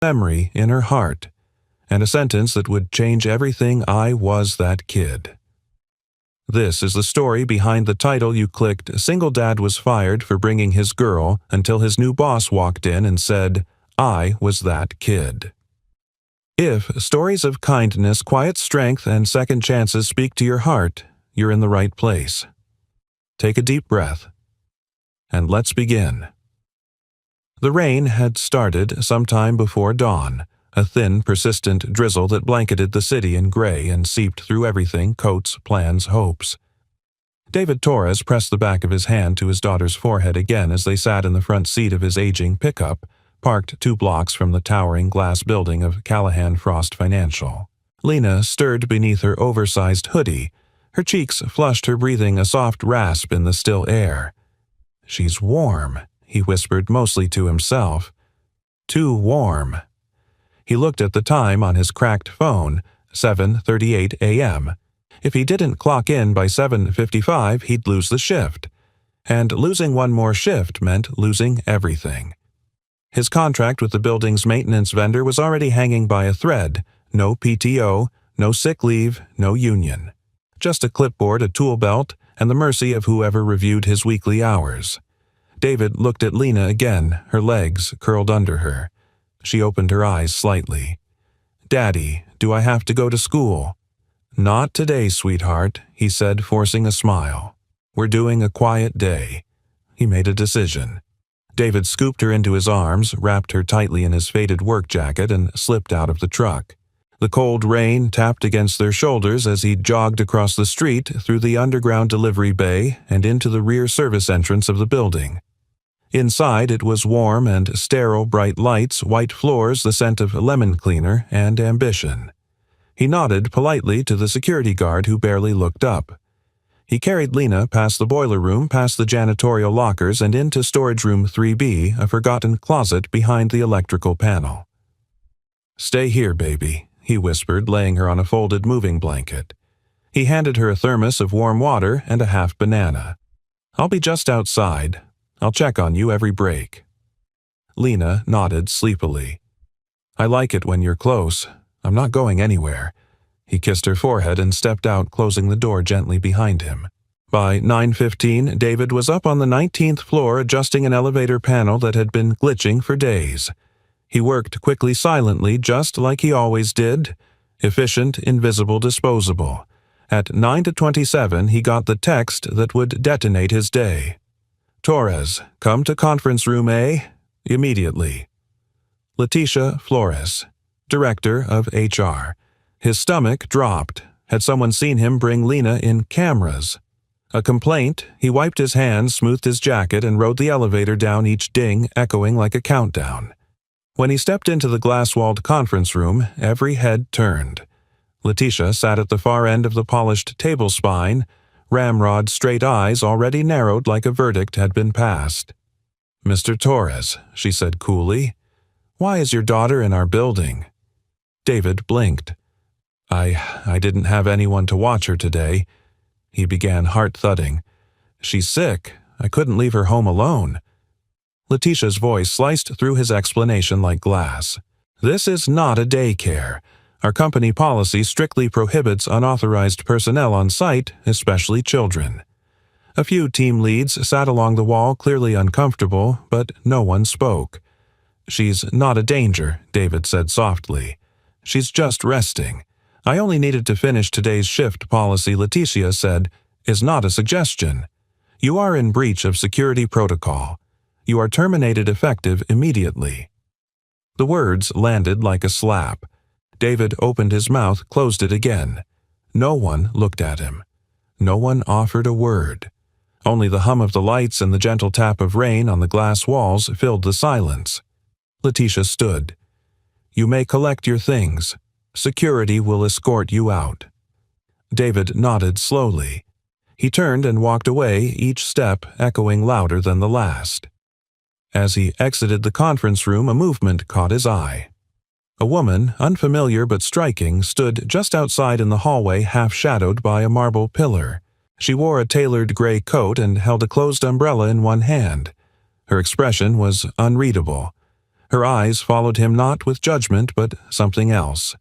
memory in her heart, and a sentence that would change everything. I was that kid. This is the story behind the title you clicked. A single dad was fired for bringing his girl until his new boss walked in and said, I was that kid. If stories of kindness, quiet strength, and second chances speak to your heart, you're in the right place. Take a deep breath, and let's begin. The rain had started sometime before dawn, a thin, persistent drizzle that blanketed the city in gray and seeped through everything: coats, plans, hopes. David Torres pressed the back of his hand to his daughter's forehead again as they sat in the front seat of his aging pickup, parked 2 blocks from the towering glass building of Callahan Frost Financial. Lena stirred beneath her oversized hoodie. Her cheeks flushed, her breathing a soft rasp in the still air. She's warm, he whispered, mostly to himself. Too warm. He looked at the time on his cracked phone, 7:38 a.m. If he didn't clock in by 7:55, he'd lose the shift. And losing one more shift meant losing everything. His contract with the building's maintenance vendor was already hanging by a thread. No PTO, no sick leave, no union. Just a clipboard, a tool belt, and the mercy of whoever reviewed his weekly hours. David looked at Lena again, her legs curled under her. She opened her eyes slightly. Daddy, do I have to go to school? Not today, sweetheart, he said, forcing a smile. We're doing a quiet day. He made a decision. David scooped her into his arms, wrapped her tightly in his faded work jacket, and slipped out of the truck. The cold rain tapped against their shoulders as he jogged across the street, through the underground delivery bay, and into the rear service entrance of the building. Inside, it was warm and sterile, bright lights, white floors, the scent of lemon cleaner, and ambition. He nodded politely to the security guard who barely looked up. He carried Lena past the boiler room, past the janitorial lockers, and into storage room 3B, a forgotten closet behind the electrical panel. Stay here, baby, he whispered, laying her on a folded moving blanket. He handed her a thermos of warm water and a half banana. I'll be just outside. I'll check on you every break. Lena nodded sleepily. I like it when you're close. I'm not going anywhere. He kissed her forehead and stepped out, closing the door gently behind him. By 9:15, David was up on the 19th floor adjusting an elevator panel that had been glitching for days. He worked quickly, silently, just like he always did. Efficient, invisible, disposable. At 9:27, he got the text that would detonate his day. Torres, come to conference room A, immediately. Leticia Flores, director of HR. His stomach dropped. Had someone seen him bring Lena in cameras? A complaint? He wiped his hands, smoothed his jacket, and rode the elevator down, each ding echoing like a countdown. When he stepped into the glass-walled conference room, every head turned. Leticia sat at the far end of the polished table spine, ramrod straight eyes already narrowed like a verdict had been passed. Mr. Torres, she said coolly, why is your daughter in our building? David blinked. I didn't have anyone to watch her today. He began, heart thudding. She's sick. I couldn't leave her home alone. Leticia's voice sliced through his explanation like glass. This is not a daycare. Our company policy strictly prohibits unauthorized personnel on site, especially children. A few team leads sat along the wall, clearly uncomfortable, but no one spoke. She's not a danger, David said softly. She's just resting. I only needed to finish today's shift policy, Leticia said, is not a suggestion. You are in breach of security protocol. You are terminated effective immediately. The words landed like a slap. David opened his mouth, closed it again. No one looked at him. No one offered a word. Only the hum of the lights and the gentle tap of rain on the glass walls filled the silence. Leticia stood. You may collect your things. Security will escort you out. David nodded slowly. He turned and walked away, each step echoing louder than the last. As he exited the conference room, a movement caught his eye. A woman, unfamiliar but striking, stood just outside in the hallway, half-shadowed by a marble pillar. She wore a tailored gray coat and held a closed umbrella in one hand. Her expression was unreadable. Her eyes followed him not with judgment but something else,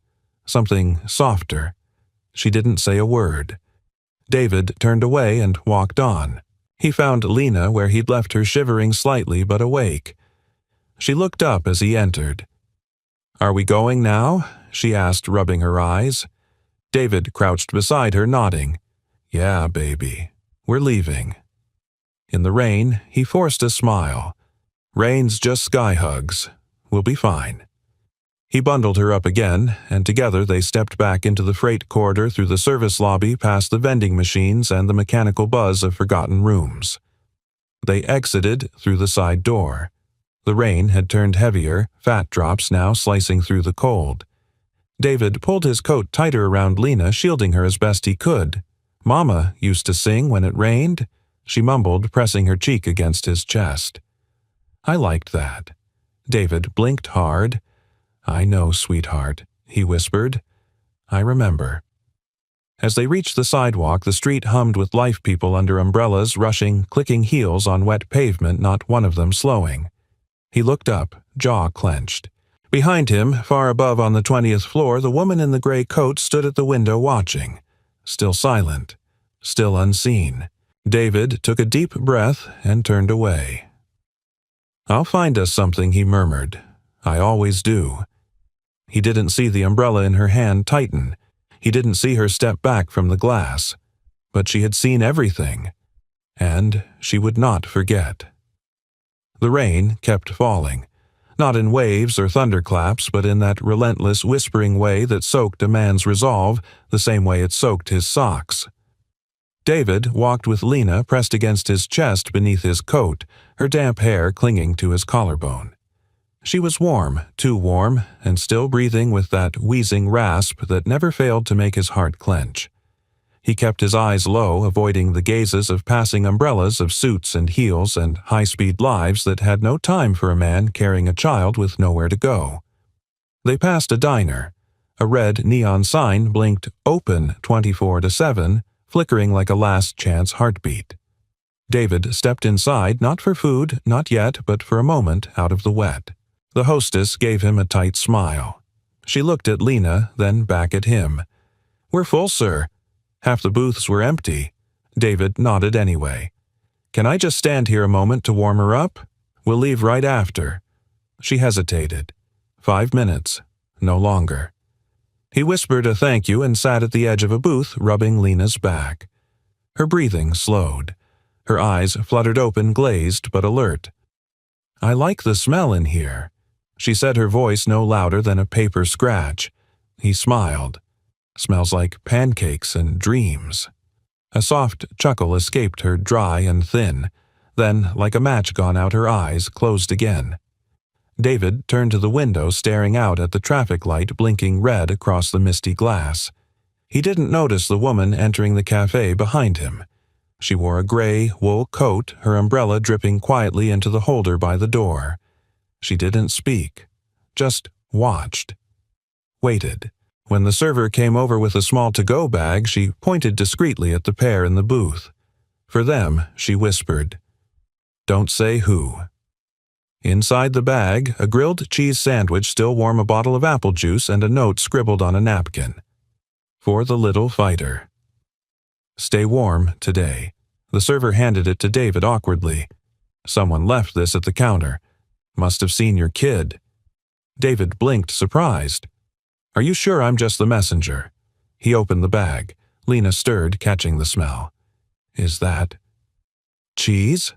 something softer. She didn't say a word. David turned away and walked on. He found Lena where he'd left her shivering slightly but awake. She looked up as he entered. "Are we going now?" she asked, rubbing her eyes. David crouched beside her, nodding. "Yeah, baby. We're leaving." In the rain, he forced a smile. "Rain's just sky hugs. We'll be fine." He bundled her up again, and together they stepped back into the freight corridor through the service lobby past the vending machines and the mechanical buzz of forgotten rooms. They exited through the side door. The rain had turned heavier, fat drops now slicing through the cold. David pulled his coat tighter around Lena, shielding her as best he could. "Mama used to sing when it rained," she mumbled, pressing her cheek against his chest. "I liked that." David blinked hard. "I know, sweetheart," he whispered. "I remember." As they reached the sidewalk, the street hummed with life people under umbrellas, rushing, clicking heels on wet pavement, not one of them slowing. He looked up, jaw clenched. Behind him, far above on the 20th floor, the woman in the gray coat stood at the window watching. Still silent, still unseen. David took a deep breath and turned away. "I'll find us something," he murmured. "I always do." He didn't see the umbrella in her hand tighten. He didn't see her step back from the glass. But she had seen everything. And she would not forget. The rain kept falling. Not in waves or thunderclaps, but in that relentless, whispering way that soaked a man's resolve, the same way it soaked his socks. David walked with Lena pressed against his chest beneath his coat, her damp hair clinging to his collarbone. She was warm, too warm, and still breathing with that wheezing rasp that never failed to make his heart clench. He kept his eyes low, avoiding the gazes of passing umbrellas of suits and heels and high-speed lives that had no time for a man carrying a child with nowhere to go. They passed a diner. A red neon sign blinked "Open 24/7, flickering like a last-chance heartbeat. David stepped inside, not for food, not yet, but for a moment out of the wet. The hostess gave him a tight smile. She looked at Lena, then back at him. "We're full, sir." Half the booths were empty. David nodded anyway. "Can I just stand here a moment to warm her up? We'll leave right after." She hesitated. 5 minutes. No longer. He whispered a thank you and sat at the edge of a booth, rubbing Lena's back. Her breathing slowed. Her eyes fluttered open, glazed but alert. "I like the smell in here," she said, her voice no louder than a paper scratch. He smiled. "Smells like pancakes and dreams." A soft chuckle escaped her, dry and thin. Then, like a match gone out, her eyes closed again. David turned to the window, staring out at the traffic light blinking red across the misty glass. He didn't notice the woman entering the cafe behind him. She wore a gray wool coat, her umbrella dripping quietly into the holder by the door. She didn't speak, just watched. Waited. When the server came over with a small to-go bag, she pointed discreetly at the pair in the booth. For them, she whispered, "Don't say who." Inside the bag, a grilled cheese sandwich still warm, a bottle of apple juice, and a note scribbled on a napkin. "For the little fighter. Stay warm today." The server handed it to David awkwardly. "Someone left this at the counter. Must have seen your kid." David blinked, surprised. "Are you sure I'm just the messenger?" He opened the bag. Lena stirred, catching the smell. "Is that cheese?"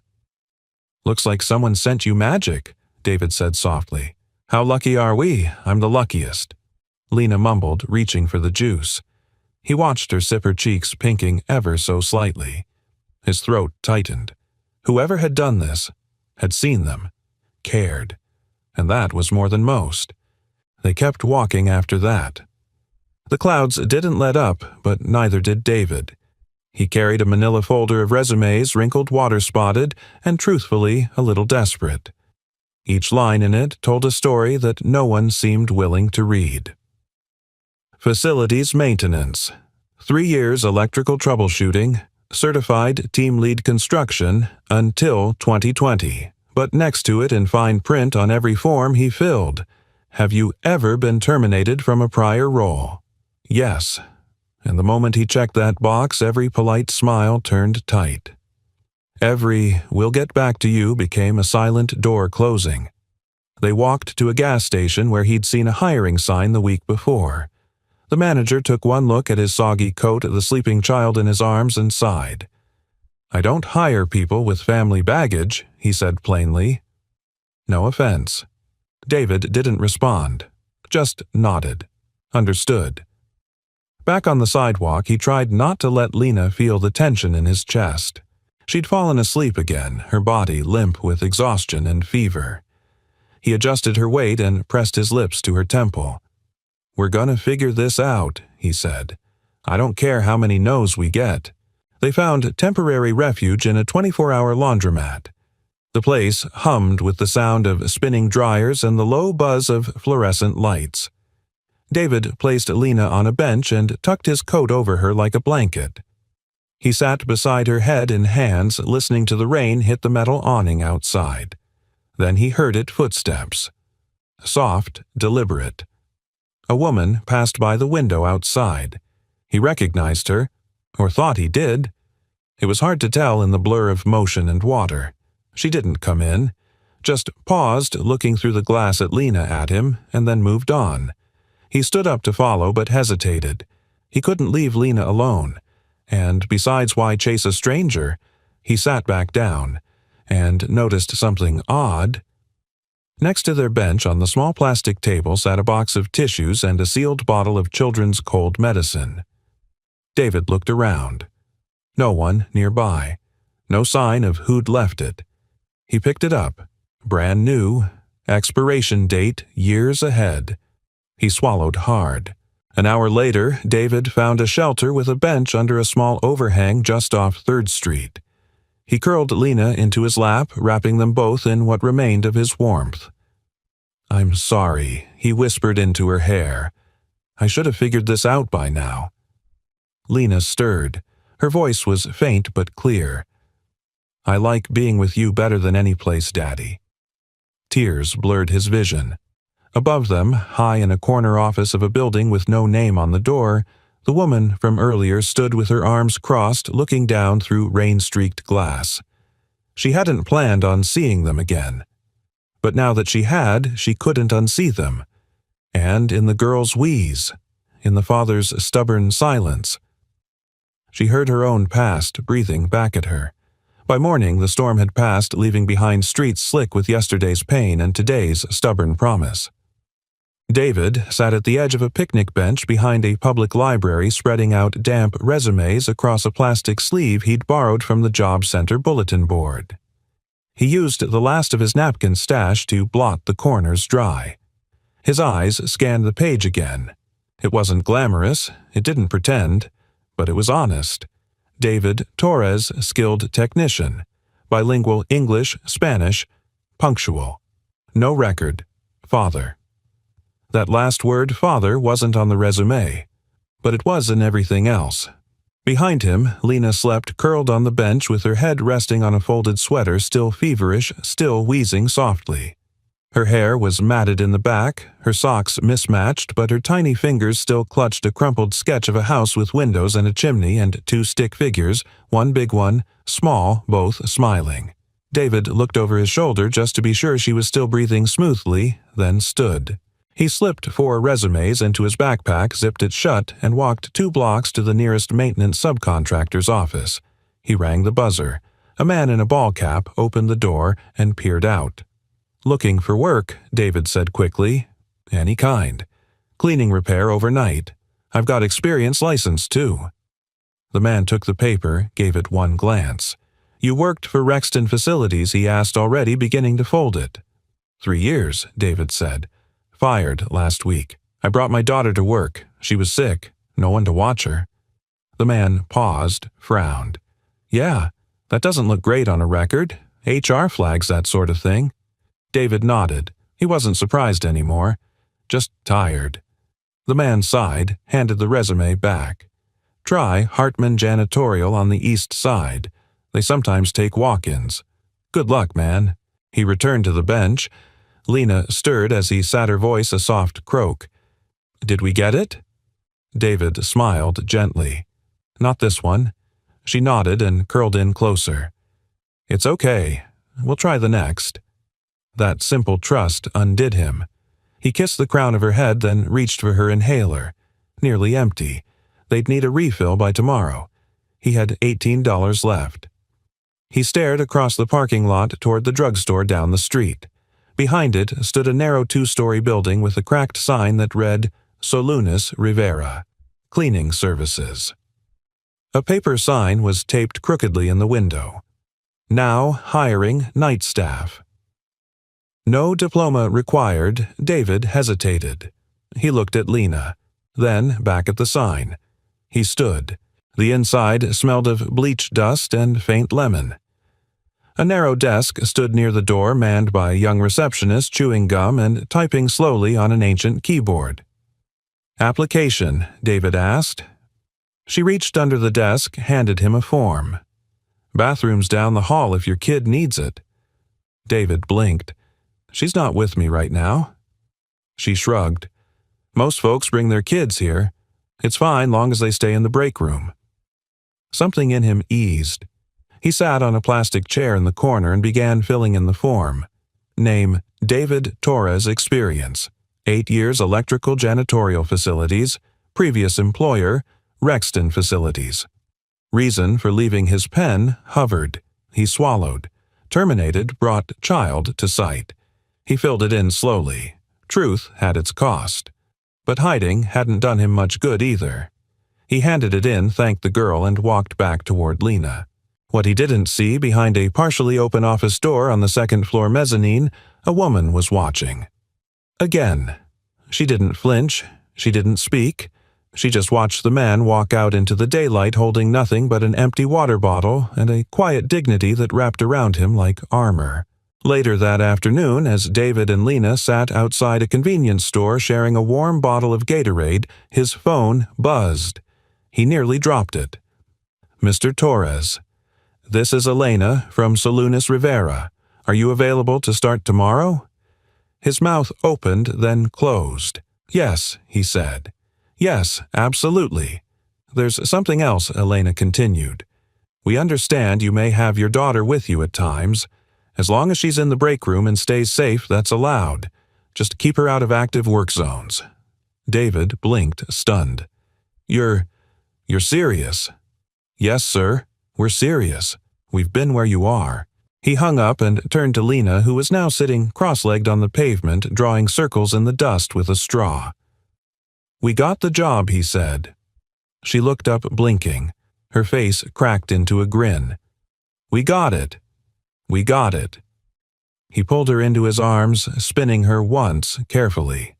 "Looks like someone sent you magic," David said softly. "How lucky are we? I'm the luckiest." Lena mumbled, reaching for the juice. He watched her sip, her cheeks pinking ever so slightly. His throat tightened. Whoever had done this had seen them, cared, and that was more than most. They kept walking after that. The clouds didn't let up, but neither did David. He carried a manila folder of resumes, wrinkled, water-spotted, and truthfully a little desperate. Each line in it told a story that no one seemed willing to read. Facilities maintenance. 3 years electrical troubleshooting. Certified team lead construction until 2020. But next to it in fine print on every form he filled, "Have you ever been terminated from a prior role?" Yes. And the moment he checked that box, every polite smile turned tight. Every "we'll get back to you" became a silent door closing. They walked to a gas station where he'd seen a hiring sign the week before. The manager took one look at his soggy coat, the sleeping child in his arms, and sighed. "I don't hire people with family baggage," he said plainly. No offense. David didn't respond, just nodded. Understood. Back on the sidewalk, he tried not to let Lena feel the tension in his chest. She'd fallen asleep again, her body limp with exhaustion and fever. He adjusted her weight and pressed his lips to her temple. "We're gonna figure this out," he said. "I don't care how many no's we get." They found temporary refuge in a 24-hour laundromat. The place hummed with the sound of spinning dryers and the low buzz of fluorescent lights. David placed Lena on a bench and tucked his coat over her like a blanket. He sat beside her, head in hands, listening to the rain hit the metal awning outside. Then he heard it, footsteps. Soft, deliberate. A woman passed by the window outside. He recognized her, or thought he did. It was hard to tell in the blur of motion and water. She didn't come in, just paused, looking through the glass at Lena at him, and then moved on. He stood up to follow, but hesitated. He couldn't leave Lena alone, and besides, why chase a stranger? He sat back down, and noticed something odd. Next to their bench on the small plastic table sat a box of tissues and a sealed bottle of children's cold medicine. David looked around. No one nearby. No sign of who'd left it. He picked it up. Brand new. Expiration date years ahead. He swallowed hard. An hour later, David found a shelter with a bench under a small overhang just off 3rd Street. He curled Lena into his lap, wrapping them both in what remained of his warmth. "I'm sorry," he whispered into her hair. "I should have figured this out by now." Lena stirred. Her voice was faint but clear. "I like being with you better than any place, Daddy." Tears blurred his vision. Above them, high in a corner office of a building with no name on the door, the woman from earlier stood with her arms crossed, looking down through rain-streaked glass. She hadn't planned on seeing them again. But now that she had, she couldn't unsee them. And in the girl's wheeze, in the father's stubborn silence. She heard her own past breathing back at her. By morning, the storm had passed, leaving behind streets slick with yesterday's pain and today's stubborn promise. David sat at the edge of a picnic bench behind a public library, spreading out damp resumes across a plastic sleeve he'd borrowed from the job center bulletin board. He used the last of his napkin stash to blot the corners dry. His eyes scanned the page again. It wasn't glamorous, it didn't pretend, but it was honest. David Torres, skilled technician. Bilingual English, Spanish. Punctual. No record. Father. That last word, father, wasn't on the resume, but it was in everything else. Behind him, Lena slept curled on the bench with her head resting on a folded sweater, still feverish, still wheezing softly. Her hair was matted in the back, her socks mismatched, but her tiny fingers still clutched a crumpled sketch of a house with windows and a chimney and 2 stick figures, one big one, small, both smiling. David looked over his shoulder just to be sure she was still breathing smoothly, then stood. He slipped 4 resumes into his backpack, zipped it shut, and walked 2 blocks to the nearest maintenance subcontractor's office. He rang the buzzer. A man in a ball cap opened the door and peered out. "Looking for work," David said quickly. "Any kind. Cleaning repair overnight. I've got experience license, too." The man took the paper, gave it one glance. "You worked for Rexton Facilities?" he asked, already beginning to fold it. 3 years, David said. "Fired last week. I brought my daughter to work. She was sick. No one to watch her." The man paused, frowned. "Yeah, that doesn't look great on a record. HR flags that sort of thing." David nodded. He wasn't surprised anymore. Just tired. The man sighed, handed the resume back. "Try Hartman Janitorial on the East Side. They sometimes take walk-ins. Good luck, man." He returned to the bench. Lena stirred as he sat, her voice a soft croak. "Did we get it?" David smiled gently. "Not this one." She nodded and curled in closer. "It's okay. We'll try the next." That simple trust undid him. He kissed the crown of her head, then reached for her inhaler. Nearly empty. They'd need a refill by tomorrow. He had $18 left. He stared across the parking lot toward the drugstore down the street. Behind it stood a narrow 2-story building with a cracked sign that read, Solunas Rivera, Cleaning Services. A paper sign was taped crookedly in the window. Now hiring night staff. No diploma required. David hesitated. He looked at Lena, then back at the sign. He stood. The inside smelled of bleach dust and faint lemon. A narrow desk stood near the door, manned by a young receptionist chewing gum and typing slowly on an ancient keyboard. "Application?" David asked. She reached under the desk, handed him a form. "Bathroom's down the hall if your kid needs it." David blinked. "She's not with me right now." She shrugged. "Most folks bring their kids here. It's fine long as they stay in the break room." Something in him eased. He sat on a plastic chair in the corner and began filling in the form. Name, David Torres Experience. 8 years electrical janitorial facilities. Previous employer, Rexton Facilities. Reason for leaving his pen hovered. He swallowed. Terminated brought child to sight. He filled it in slowly. Truth had its cost. But hiding hadn't done him much good either. He handed it in, thanked the girl, and walked back toward Lena. What he didn't see, behind a partially open office door on the second-floor mezzanine, a woman was watching. Again. She didn't flinch. She didn't speak. She just watched the man walk out into the daylight holding nothing but an empty water bottle and a quiet dignity that wrapped around him like armor. Later that afternoon, as David and Lena sat outside a convenience store sharing a warm bottle of Gatorade, his phone buzzed. He nearly dropped it. "Mr. Torres, this is Elena from Solunas Rivera. Are you available to start tomorrow?" His mouth opened, then closed. "Yes," he said. "Yes, absolutely." "There's something else," Elena continued. "We understand you may have your daughter with you at times. As long as she's in the break room and stays safe, that's allowed. Just keep her out of active work zones." David blinked, stunned. You're serious?" "Yes, sir. We're serious. We've been where you are." He hung up and turned to Lena, who was now sitting cross-legged on the pavement, drawing circles in the dust with a straw. "We got the job," he said. She looked up, blinking. Her face cracked into a grin. "We got it. We got it." He pulled her into his arms, spinning her once carefully.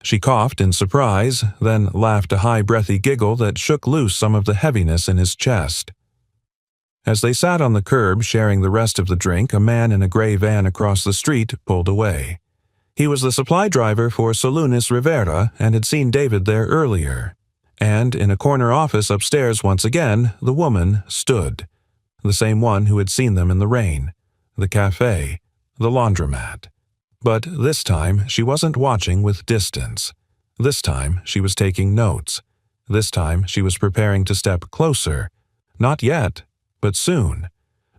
She coughed in surprise, then laughed a high, breathy giggle that shook loose some of the heaviness in his chest. As they sat on the curb sharing the rest of the drink, a man in a gray van across the street pulled away. He was the supply driver for Solunas Rivera and had seen David there earlier. And in a corner office upstairs once again, the woman stood. The same one who had seen them in the rain. The cafe. The laundromat. But this time she wasn't watching with distance. This time she was taking notes. This time she was preparing to step closer. Not yet, but soon.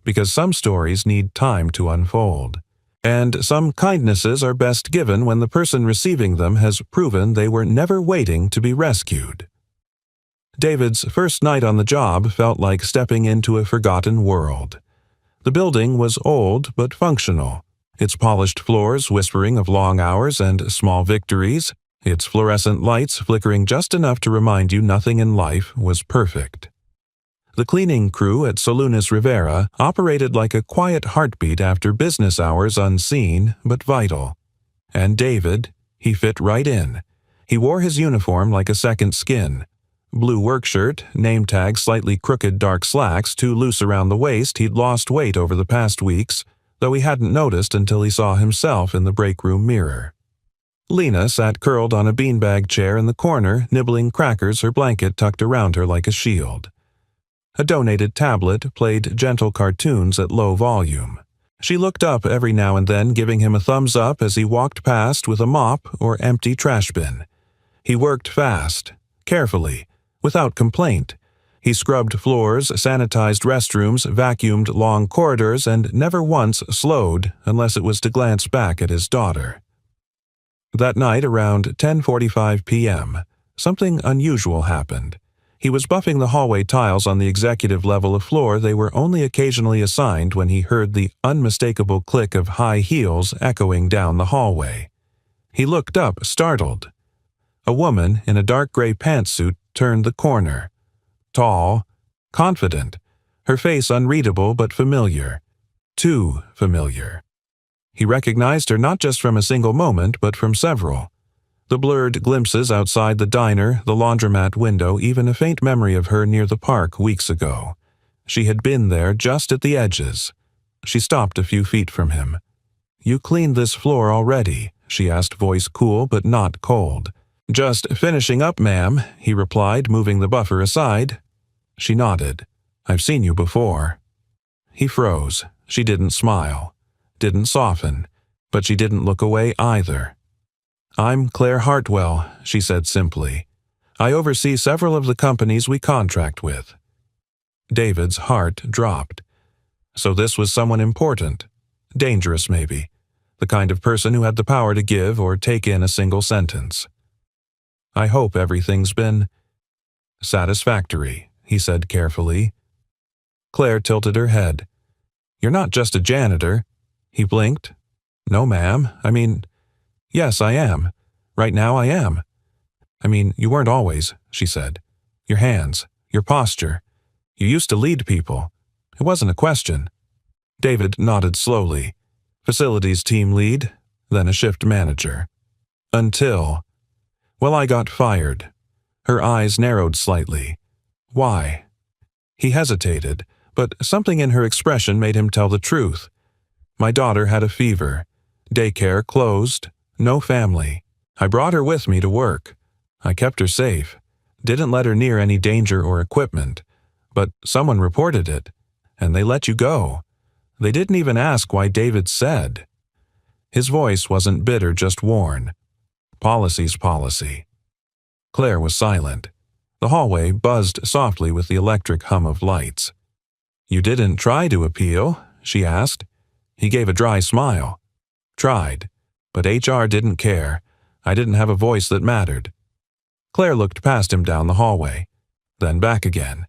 Because some stories need time to unfold. And some kindnesses are best given when the person receiving them has proven they were never waiting to be rescued. David's first night on the job felt like stepping into a forgotten world. The building was old but functional, its polished floors whispering of long hours and small victories, its fluorescent lights flickering just enough to remind you nothing in life was perfect. The cleaning crew at Solunas Rivera operated like a quiet heartbeat after business hours, unseen but vital. And David, he fit right in. He wore his uniform like a second skin. Blue work shirt, name tag slightly crooked dark slacks too loose around the waist. He'd lost weight over the past weeks, though he hadn't noticed until he saw himself in the break room mirror. Lena sat curled on a beanbag chair in the corner, nibbling crackers, her blanket tucked around her like a shield. A donated tablet played gentle cartoons at low volume. She looked up every now and then, giving him a thumbs up as he walked past with a mop or empty trash bin. He worked fast, carefully, without complaint. He scrubbed floors, sanitized restrooms, vacuumed long corridors, and never once slowed unless it was to glance back at his daughter. That night, around 10:45 p.m., something unusual happened. He was buffing the hallway tiles on the executive level of floor they were only occasionally assigned when he heard the unmistakable click of high heels echoing down the hallway. He looked up, startled. A woman in a dark gray pantsuit turned the corner. Tall, confident, her face unreadable but familiar. Too familiar. He recognized her not just from a single moment, but from several. The blurred glimpses outside the diner, the laundromat window, even a faint memory of her near the park weeks ago. She had been there just at the edges. She stopped a few feet from him. "You cleaned this floor already?" she asked, voice cool but not cold. "Just finishing up, ma'am," he replied, moving the buffer aside. She nodded. "I've seen you before." He froze. She didn't smile. Didn't soften. But she didn't look away either. "I'm Claire Hartwell," she said simply. "I oversee several of the companies we contract with." David's heart dropped. So this was someone important. Dangerous, maybe. The kind of person who had the power to give or take in a single sentence. "I hope everything's been satisfactory," he said carefully. Claire tilted her head. "You're not just a janitor." He blinked. "No, ma'am. Yes, I am. Right now I am." You weren't always," she said. "Your hands, your posture. You used to lead people. It wasn't a question." David nodded slowly. Facilities team lead, then a shift manager. Until... Well, I got fired. Her eyes narrowed slightly. "Why?" He hesitated, but something in her expression made him tell the truth. "My daughter had a fever. Daycare closed. No family. I brought her with me to work. I kept her safe. Didn't let her near any danger or equipment. But someone reported it, and they let you go. They didn't even ask why David said." His voice wasn't bitter, just worn. Policy's policy. Claire was silent. The hallway buzzed softly with the electric hum of lights. "You didn't try to appeal?" she asked. He gave a dry smile. "Tried. But HR didn't care. I didn't have a voice that mattered." Claire looked past him down the hallway, then back again.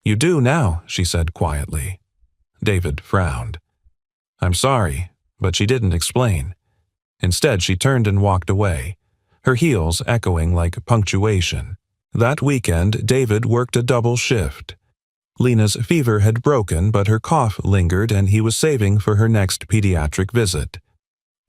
"You do now," she said quietly. David frowned. "I'm sorry," but she didn't explain. Instead, she turned and walked away, her heels echoing like punctuation. That weekend, David worked a double shift. Lena's fever had broken, but her cough lingered, and he was saving for her next pediatric visit.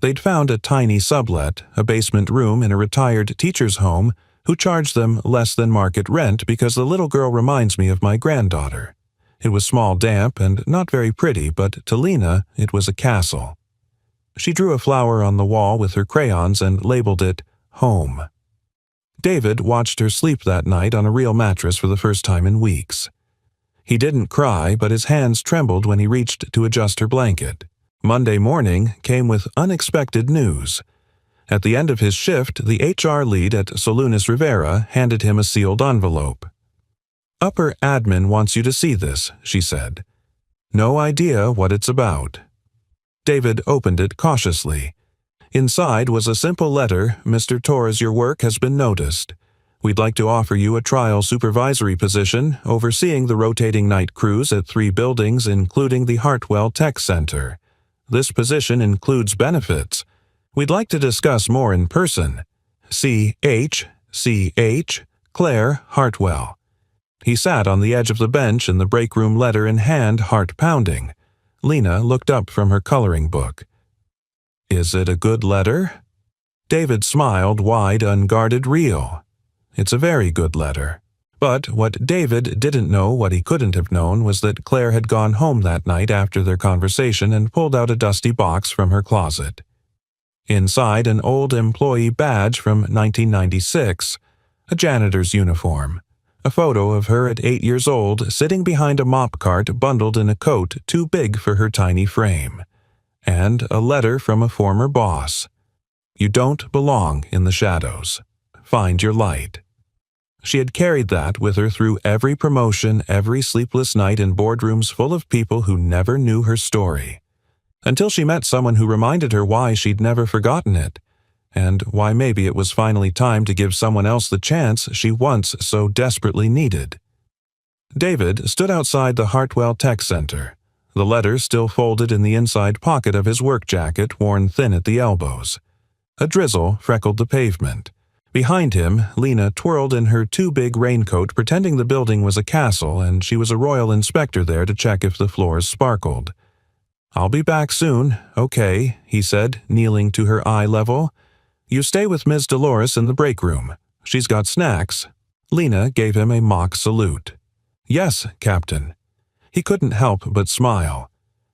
They'd found a tiny sublet, a basement room in a retired teacher's home, who charged them less than market rent because the little girl reminds me of my granddaughter. It was small, damp, and not very pretty, but to Lena it was a castle. She drew a flower on the wall with her crayons and labeled it Home. David watched her sleep that night on a real mattress for the first time in weeks. He didn't cry, but his hands trembled when he reached to adjust her blanket. Monday morning came with unexpected news. At the end of his shift, the HR lead at Solunas Rivera handed him a sealed envelope. "Upper admin wants you to see this," she said. "No idea what it's about." David opened it cautiously. Inside was a simple letter. "Mr. Torres, your work has been noticed. We'd like to offer you a trial supervisory position overseeing the rotating night crews at 3 buildings, including the Hartwell Tech Center. This position includes benefits. We'd like to discuss more in person. C.H. Claire Hartwell." He sat on the edge of the bench in the break room, letter in hand, heart pounding. Lena looked up from her coloring book. "Is it a good letter?" David smiled, wide, unguarded, real. "It's a very good letter." But what David didn't know, what he couldn't have known, was that Claire had gone home that night after their conversation and pulled out a dusty box from her closet. Inside, an old employee badge from 1996, a janitor's uniform, a photo of her at 8 years old, sitting behind a mop cart bundled in a coat too big for her tiny frame. and a letter from a former boss. You don't belong in the shadows. Find your light. She had carried that with her through every promotion, every sleepless night in boardrooms full of people who never knew her story. Until she met someone who reminded her why she'd never forgotten it, and why maybe it was finally time to give someone else the chance she once so desperately needed. David stood outside the Hartwell Tech Center, the letter still folded in the inside pocket of his work jacket worn thin at the elbows. A drizzle freckled the pavement. Behind him, Lena twirled in her too big raincoat, pretending the building was a castle and she was a royal inspector there to check if the floors sparkled. "I'll be back soon, okay," he said, kneeling to her eye level. "You stay with Ms. Dolores in the break room. She's got snacks." Lena gave him a mock salute. "Yes, Captain." He couldn't help but smile.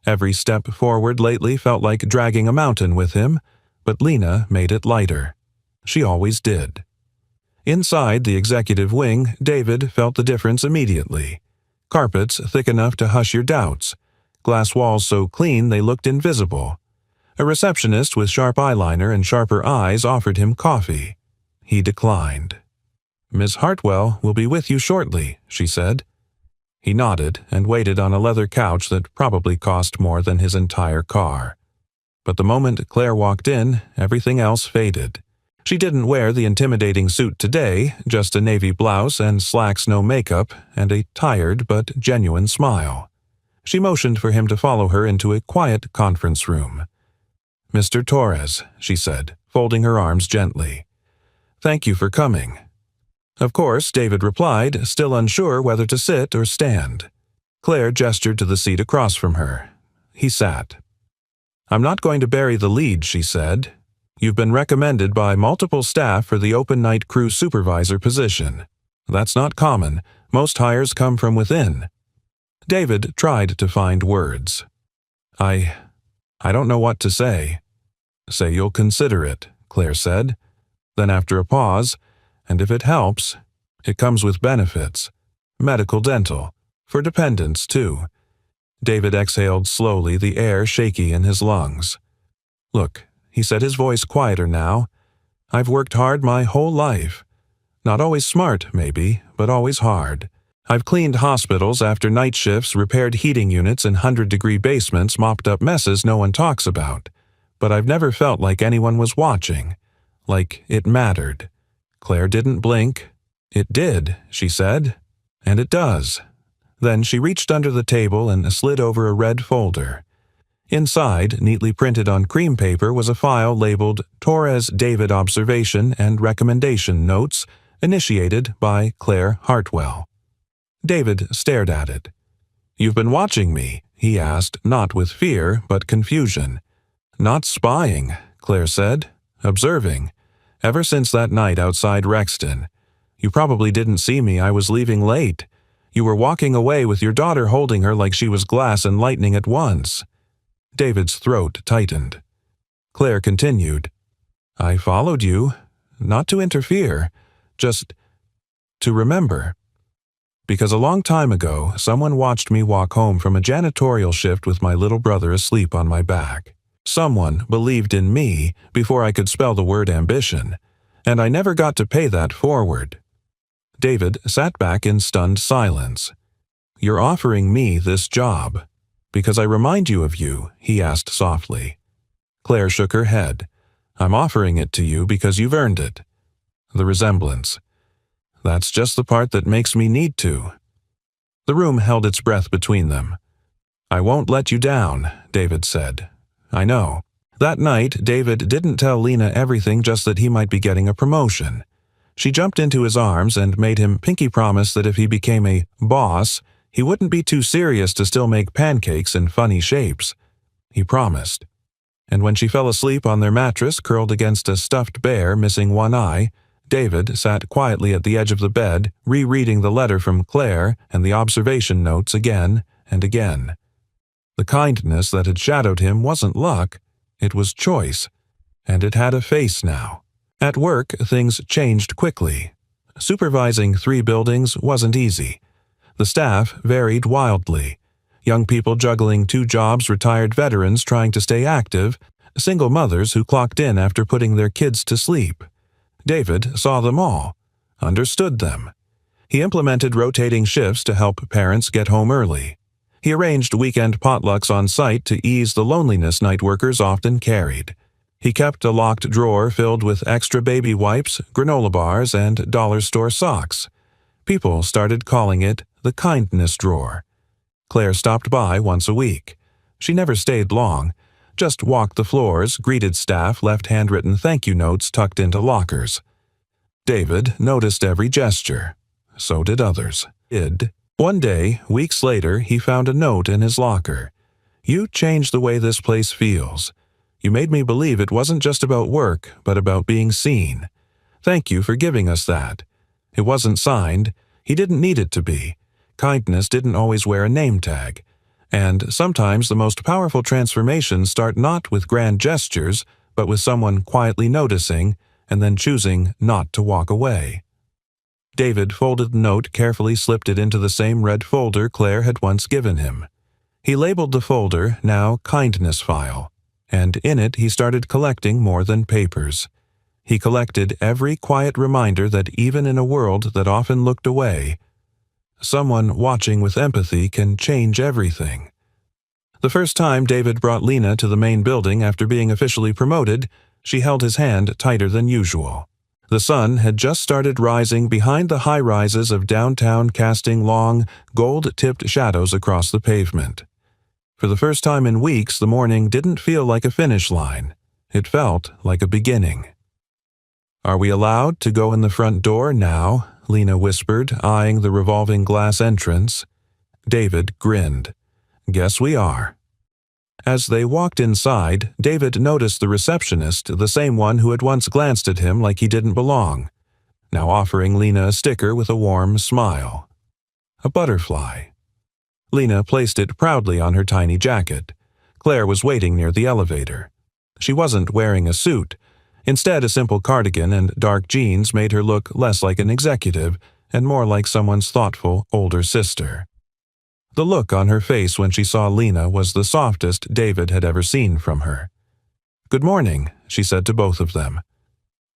Every step forward lately felt like dragging a mountain with him, but Lena made it lighter. She always did. Inside the executive wing, David felt the difference immediately. Carpets thick enough to hush your doubts. Glass walls so clean they looked invisible. A receptionist with sharp eyeliner and sharper eyes offered him coffee. He declined. "Miss Hartwell will be with you shortly," she said. He nodded and waited on a leather couch that probably cost more than his entire car. But the moment Claire walked in, everything else faded. She didn't wear the intimidating suit today, just a navy blouse and slacks, no makeup, and a tired but genuine smile. She motioned for him to follow her into a quiet conference room. "Mr. Torres," she said, folding her arms gently. "Thank you for coming." Of course, David replied, still unsure whether to sit or stand. Claire gestured to the seat across from her. He sat. "I'm not going to bury the lead," she said. "You've been recommended by multiple staff for the open night crew supervisor position. That's not common. Most hires come from within." David tried to find words. I don't know what to say." "Say you'll consider it," Claire said. Then after a pause, "And if it helps, it comes with benefits. Medical, dental. For dependents, too." David exhaled slowly, the air shaky in his lungs. "Look," he said, his voice quieter now, "I've worked hard my whole life. Not always smart, maybe, but always hard. I've cleaned hospitals after night shifts, repaired heating units in 100-degree basements, mopped up messes no one talks about. But I've never felt like anyone was watching. Like it mattered." Claire didn't blink. "It did," she said. "And it does." Then she reached under the table and slid over a red folder. Inside, neatly printed on cream paper, was a file labeled Torres David Observation and Recommendation Notes, initiated by Claire Hartwell. David stared at it. "You've been watching me?" he asked, not with fear, but confusion. "Not spying," Claire said. "Observing. Ever since that night outside Rexton. You probably didn't see me. I was leaving late. You were walking away with your daughter holding her like she was glass and lightning at once." David's throat tightened. Claire continued. "I followed you, not to interfere, just to remember. Because a long time ago, someone watched me walk home from a janitorial shift with my little brother asleep on my back. Someone believed in me before I could spell the word ambition, and I never got to pay that forward." David sat back in stunned silence. "You're offering me this job because I remind you of you?" he asked softly. Claire shook her head. "I'm offering it to you because you've earned it." The resemblance. "That's just the part that makes me need to." The room held its breath between them. "I won't let you down," David said. "I know." That night, David didn't tell Lena everything just that he might be getting a promotion. She jumped into his arms and made him pinky promise that if he became a boss, he wouldn't be too serious to still make pancakes in funny shapes. He promised. And when she fell asleep on their mattress curled against a stuffed bear missing one eye, David sat quietly at the edge of the bed, rereading the letter from Claire and the observation notes again and again. The kindness that had shadowed him wasn't luck, it was choice, and it had a face now. At work, things changed quickly. Supervising 3 buildings wasn't easy. The staff varied wildly. Young people juggling 2 jobs, retired veterans trying to stay active, single mothers who clocked in after putting their kids to sleep. David saw them all, understood them. He implemented rotating shifts to help parents get home early. He arranged weekend potlucks on site to ease the loneliness night workers often carried. He kept a locked drawer filled with extra baby wipes, granola bars, and dollar store socks. People started calling it the kindness drawer. Claire stopped by once a week. She never stayed long, just walked the floors, greeted staff, left handwritten thank you notes tucked into lockers. David noticed every gesture. So did others. One day, weeks later, he found a note in his locker. "You changed the way this place feels. You made me believe it wasn't just about work, but about being seen. Thank you for giving us that." It wasn't signed. He didn't need it to be. Kindness didn't always wear a name tag. And sometimes the most powerful transformations start not with grand gestures, but with someone quietly noticing and then choosing not to walk away. David folded the note, carefully slipped it into the same red folder Claire had once given him. He labeled the folder, now Kindness File, and in it he started collecting more than papers. He collected every quiet reminder that even in a world that often looked away, someone watching with empathy can change everything. The first time David brought Lena to the main building after being officially promoted, she held his hand tighter than usual. The sun had just started rising behind the high-rises of downtown, casting long, gold-tipped shadows across the pavement. For the first time in weeks, the morning didn't feel like a finish line. It felt like a beginning. "Are we allowed to go in the front door now?" Lena whispered, eyeing the revolving glass entrance. David grinned. "Guess we are." As they walked inside, David noticed the receptionist, the same one who had once glanced at him like he didn't belong, now offering Lena a sticker with a warm smile. A butterfly. Lena placed it proudly on her tiny jacket. Claire was waiting near the elevator. She wasn't wearing a suit. Instead, a simple cardigan and dark jeans made her look less like an executive and more like someone's thoughtful older sister. The look on her face when she saw Lena was the softest David had ever seen from her. "Good morning," she said to both of them.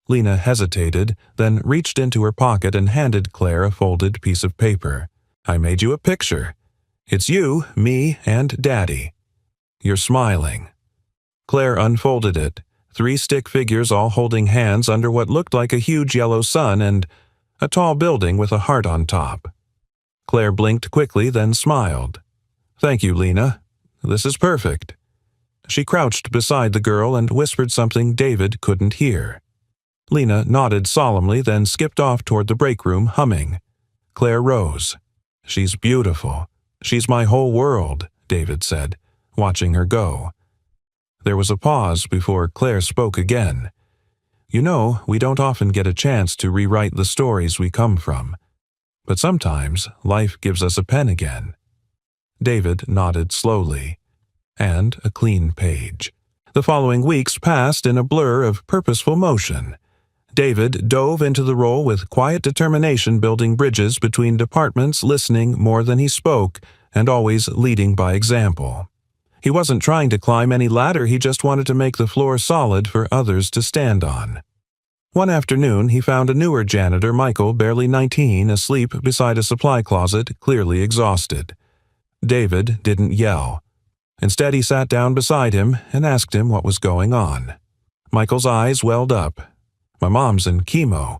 Lena hesitated, then reached into her pocket and handed Claire a folded piece of paper. "I made you a picture. It's you, me, and Daddy. You're smiling." Claire unfolded it, 3 stick figures all holding hands under what looked like a huge yellow sun and a tall building with a heart on top. Claire blinked quickly, then smiled. "Thank you, Lena. This is perfect." She crouched beside the girl and whispered something David couldn't hear. Lena nodded solemnly, then skipped off toward the break room, humming. Claire rose. "She's beautiful. She's my whole world," David said, watching her go. There was a pause before Claire spoke again. "You know, we don't often get a chance to rewrite the stories we come from. But sometimes life gives us a pen again." David nodded slowly. And a clean page. The following weeks passed in a blur of purposeful motion. David dove into the role with quiet determination, building bridges between departments, listening more than he spoke, and always leading by example. He wasn't trying to climb any ladder, he just wanted to make the floor solid for others to stand on. One afternoon, he found a newer janitor, Michael, barely 19, asleep beside a supply closet, clearly exhausted. David didn't yell. Instead, he sat down beside him and asked him what was going on. Michael's eyes welled up. "My mom's in chemo.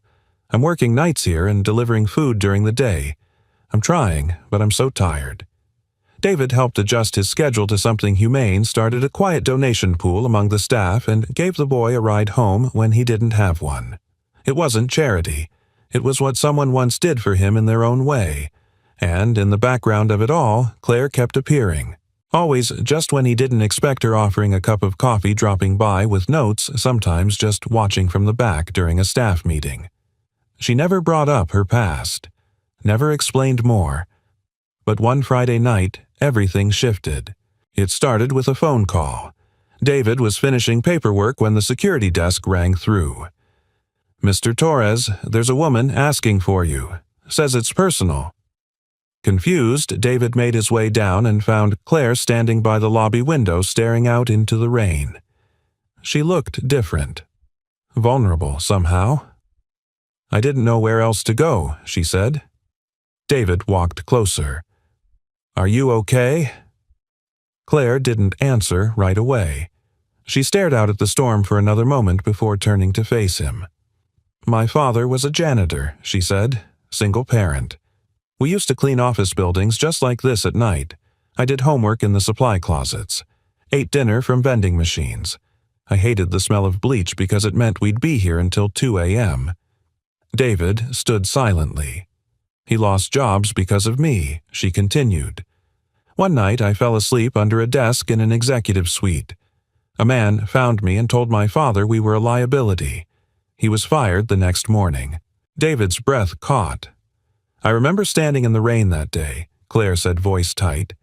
I'm working nights here and delivering food during the day. I'm trying, but I'm so tired." David helped adjust his schedule to something humane, started a quiet donation pool among the staff, and gave the boy a ride home when he didn't have one. It wasn't charity. It was what someone once did for him in their own way. And in the background of it all, Claire kept appearing. Always just when he didn't expect her, offering a cup of coffee, dropping by with notes, sometimes just watching from the back during a staff meeting. She never brought up her past. Never explained more. But one Friday night, everything shifted. It started with a phone call. David was finishing paperwork when the security desk rang through. "Mr. Torres, there's a woman asking for you. Says it's personal." Confused, David made his way down and found Claire standing by the lobby window staring out into the rain. She looked different. Vulnerable, somehow. "I didn't know where else to go," she said. David walked closer. "Are you okay?" Claire didn't answer right away. She stared out at the storm for another moment before turning to face him. "My father was a janitor," she said, "single parent. We used to clean office buildings just like this at night. I did homework in the supply closets. Ate dinner from vending machines. I hated the smell of bleach because it meant we'd be here until 2 a.m. David stood silently. "He lost jobs because of me," she continued. "One night I fell asleep under a desk in an executive suite. A man found me and told my father we were a liability. He was fired the next morning." David's breath caught. "I remember standing in the rain that day," Claire said, voice tight,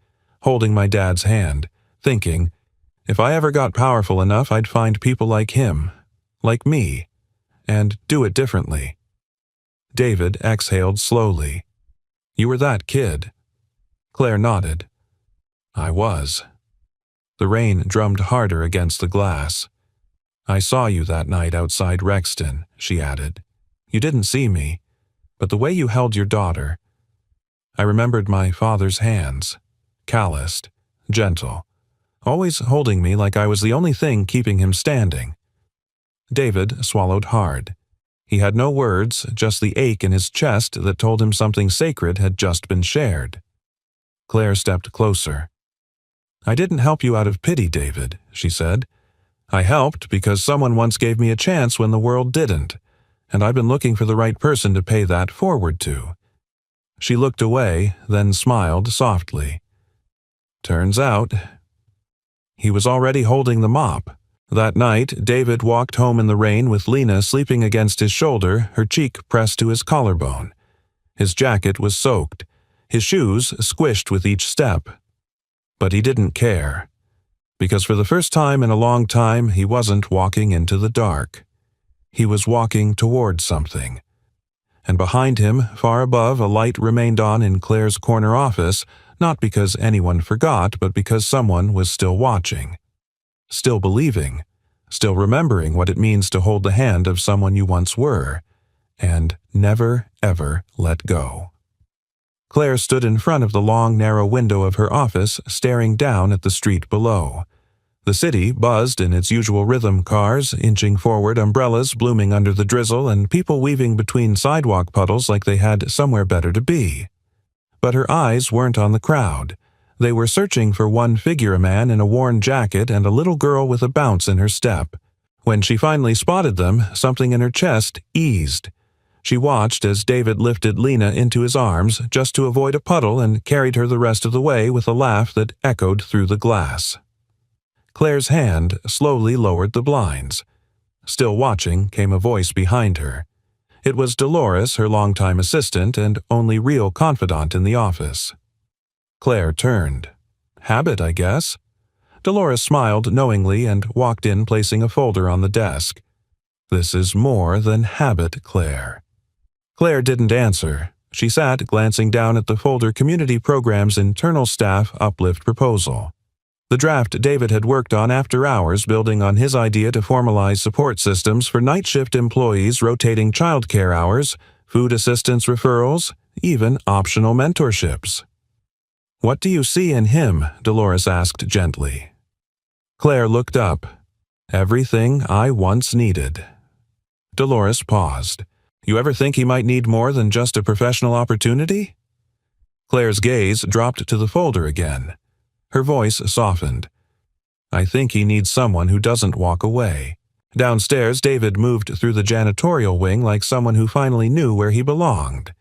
"holding my dad's hand, thinking, if I ever got powerful enough, I'd find people like him, like me, and do it differently." David exhaled slowly. "You were that kid." Claire nodded. "I was." The rain drummed harder against the glass. "I saw you that night outside Rexton," she added. "You didn't see me, but the way you held your daughter. I remembered my father's hands, calloused, gentle, always holding me like I was the only thing keeping him standing." David swallowed hard. He had no words, just the ache in his chest that told him something sacred had just been shared. Claire stepped closer. "I didn't help you out of pity, David," she said. "I helped because someone once gave me a chance when the world didn't, and I've been looking for the right person to pay that forward to." She looked away, then smiled softly. "Turns out..." He was already holding the mop. That night, David walked home in the rain with Lena sleeping against his shoulder, her cheek pressed to his collarbone. His jacket was soaked, his shoes squished with each step. But he didn't care, because for the first time in a long time, he wasn't walking into the dark. He was walking toward something. And behind him, far above, a light remained on in Claire's corner office, not because anyone forgot, but because someone was still watching. Still believing, still remembering what it means to hold the hand of someone you once were, and never, ever let go. Claire stood in front of the long, narrow window of her office, staring down at the street below. The city buzzed in its usual rhythm, cars inching forward, umbrellas blooming under the drizzle, and people weaving between sidewalk puddles like they had somewhere better to be. But her eyes weren't on the crowd. They were searching for one figure, a man in a worn jacket and a little girl with a bounce in her step. When she finally spotted them, something in her chest eased. She watched as David lifted Lena into his arms just to avoid a puddle and carried her the rest of the way with a laugh that echoed through the glass. Claire's hand slowly lowered the blinds. Still watching came a voice behind her. It was Dolores, her longtime assistant and only real confidant in the office. Claire turned. "Habit, I guess." Dolores smiled knowingly and walked in, placing a folder on the desk. "This is more than habit, Claire." Claire didn't answer. She sat, glancing down at the folder Community Programs Internal Staff Uplift Proposal. The draft David had worked on after hours, building on his idea to formalize support systems for night shift employees, rotating childcare hours, food assistance referrals, even optional mentorships. "What do you see in him?" Dolores asked gently. Claire looked up. "Everything I once needed." Dolores paused. "You ever think he might need more than just a professional opportunity?" Claire's gaze dropped to the folder again. Her voice softened. "I think he needs someone who doesn't walk away." Downstairs, David moved through the janitorial wing like someone who finally knew where he belonged.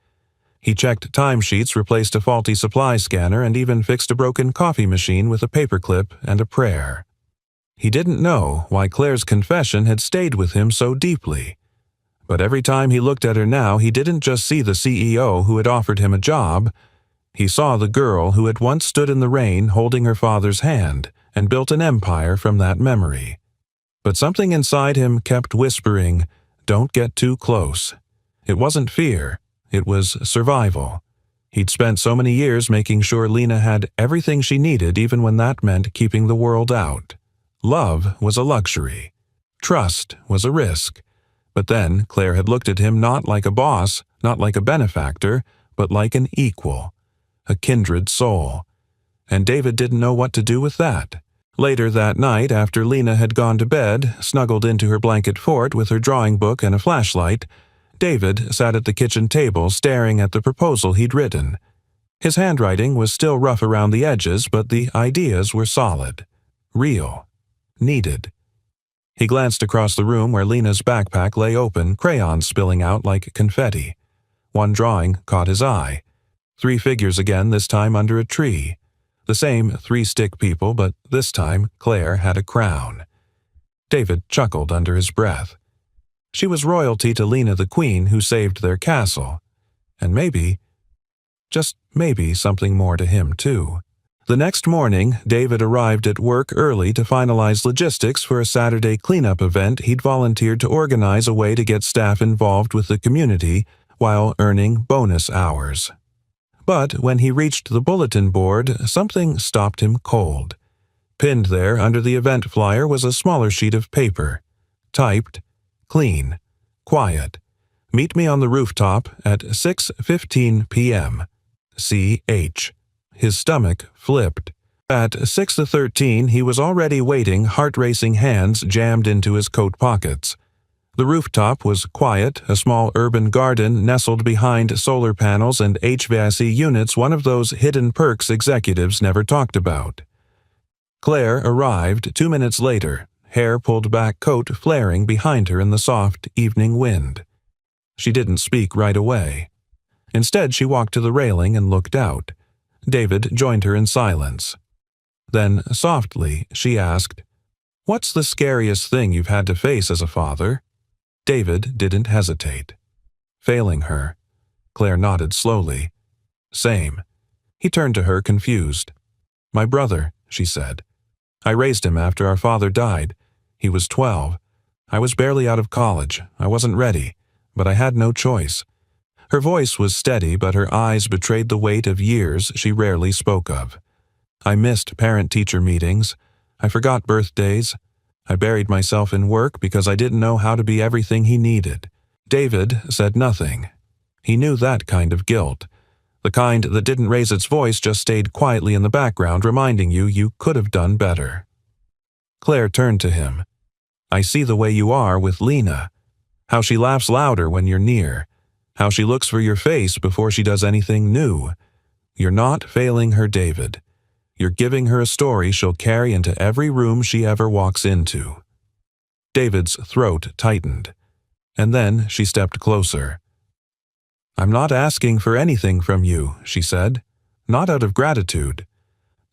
He checked timesheets, replaced a faulty supply scanner, and even fixed a broken coffee machine with a paperclip and a prayer. He didn't know why Claire's confession had stayed with him so deeply. But every time he looked at her now, he didn't just see the CEO who had offered him a job. He saw the girl who had once stood in the rain holding her father's hand and built an empire from that memory. But something inside him kept whispering, "Don't get too close." It wasn't fear. It was survival. He'd spent so many years making sure Lena had everything she needed, even when that meant keeping the world out. Love was a luxury. Trust was a risk. But then Claire had looked at him not like a boss, not like a benefactor, but like an equal, a kindred soul. And David didn't know what to do with that. Later that night, after Lena had gone to bed, snuggled into her blanket fort with her drawing book and a flashlight, David sat at the kitchen table staring at the proposal he'd written. His handwriting was still rough around the edges, but the ideas were solid, real, needed. He glanced across the room where Lena's backpack lay open, crayons spilling out like confetti. One drawing caught his eye. 3 figures again, this time under a tree. The same 3 stick people, but this time Claire had a crown. David chuckled under his breath. She was royalty to Lena the Queen, who saved their castle. And maybe, just maybe, something more to him too. The next morning, David arrived at work early to finalize logistics for a Saturday cleanup event he'd volunteered to organize, a way to get staff involved with the community while earning bonus hours. But when he reached the bulletin board, something stopped him cold. Pinned there under the event flyer was a smaller sheet of paper. Typed, clean, quiet. Meet me on the rooftop at 6:15 p.m. C.H. His stomach flipped. At 6:13 he was already waiting, heart-racing hands jammed into his coat pockets. The rooftop was quiet, a small urban garden nestled behind solar panels and HVAC units, one of those hidden perks executives never talked about. Claire arrived 2 minutes later, hair pulled back, coat flaring behind her in the soft evening wind. She didn't speak right away. Instead, she walked to the railing and looked out. David joined her in silence. Then, softly, she asked, "What's the scariest thing you've had to face as a father?" David didn't hesitate. Failing her. Claire nodded slowly. Same. He turned to her, confused. "My brother," she said. "I raised him after our father died. He was 12. I was barely out of college. I wasn't ready, but I had no choice." Her voice was steady, but her eyes betrayed the weight of years she rarely spoke of. "I missed parent-teacher meetings. I forgot birthdays. I buried myself in work because I didn't know how to be everything he needed." David said nothing. He knew that kind of guilt. The kind that didn't raise its voice, just stayed quietly in the background, reminding you could have done better. Claire turned to him. "I see the way you are with Lena. How she laughs louder when you're near. How she looks for your face before she does anything new. You're not failing her, David. You're giving her a story she'll carry into every room she ever walks into." David's throat tightened. And then she stepped closer. "I'm not asking for anything from you," she said. "Not out of gratitude.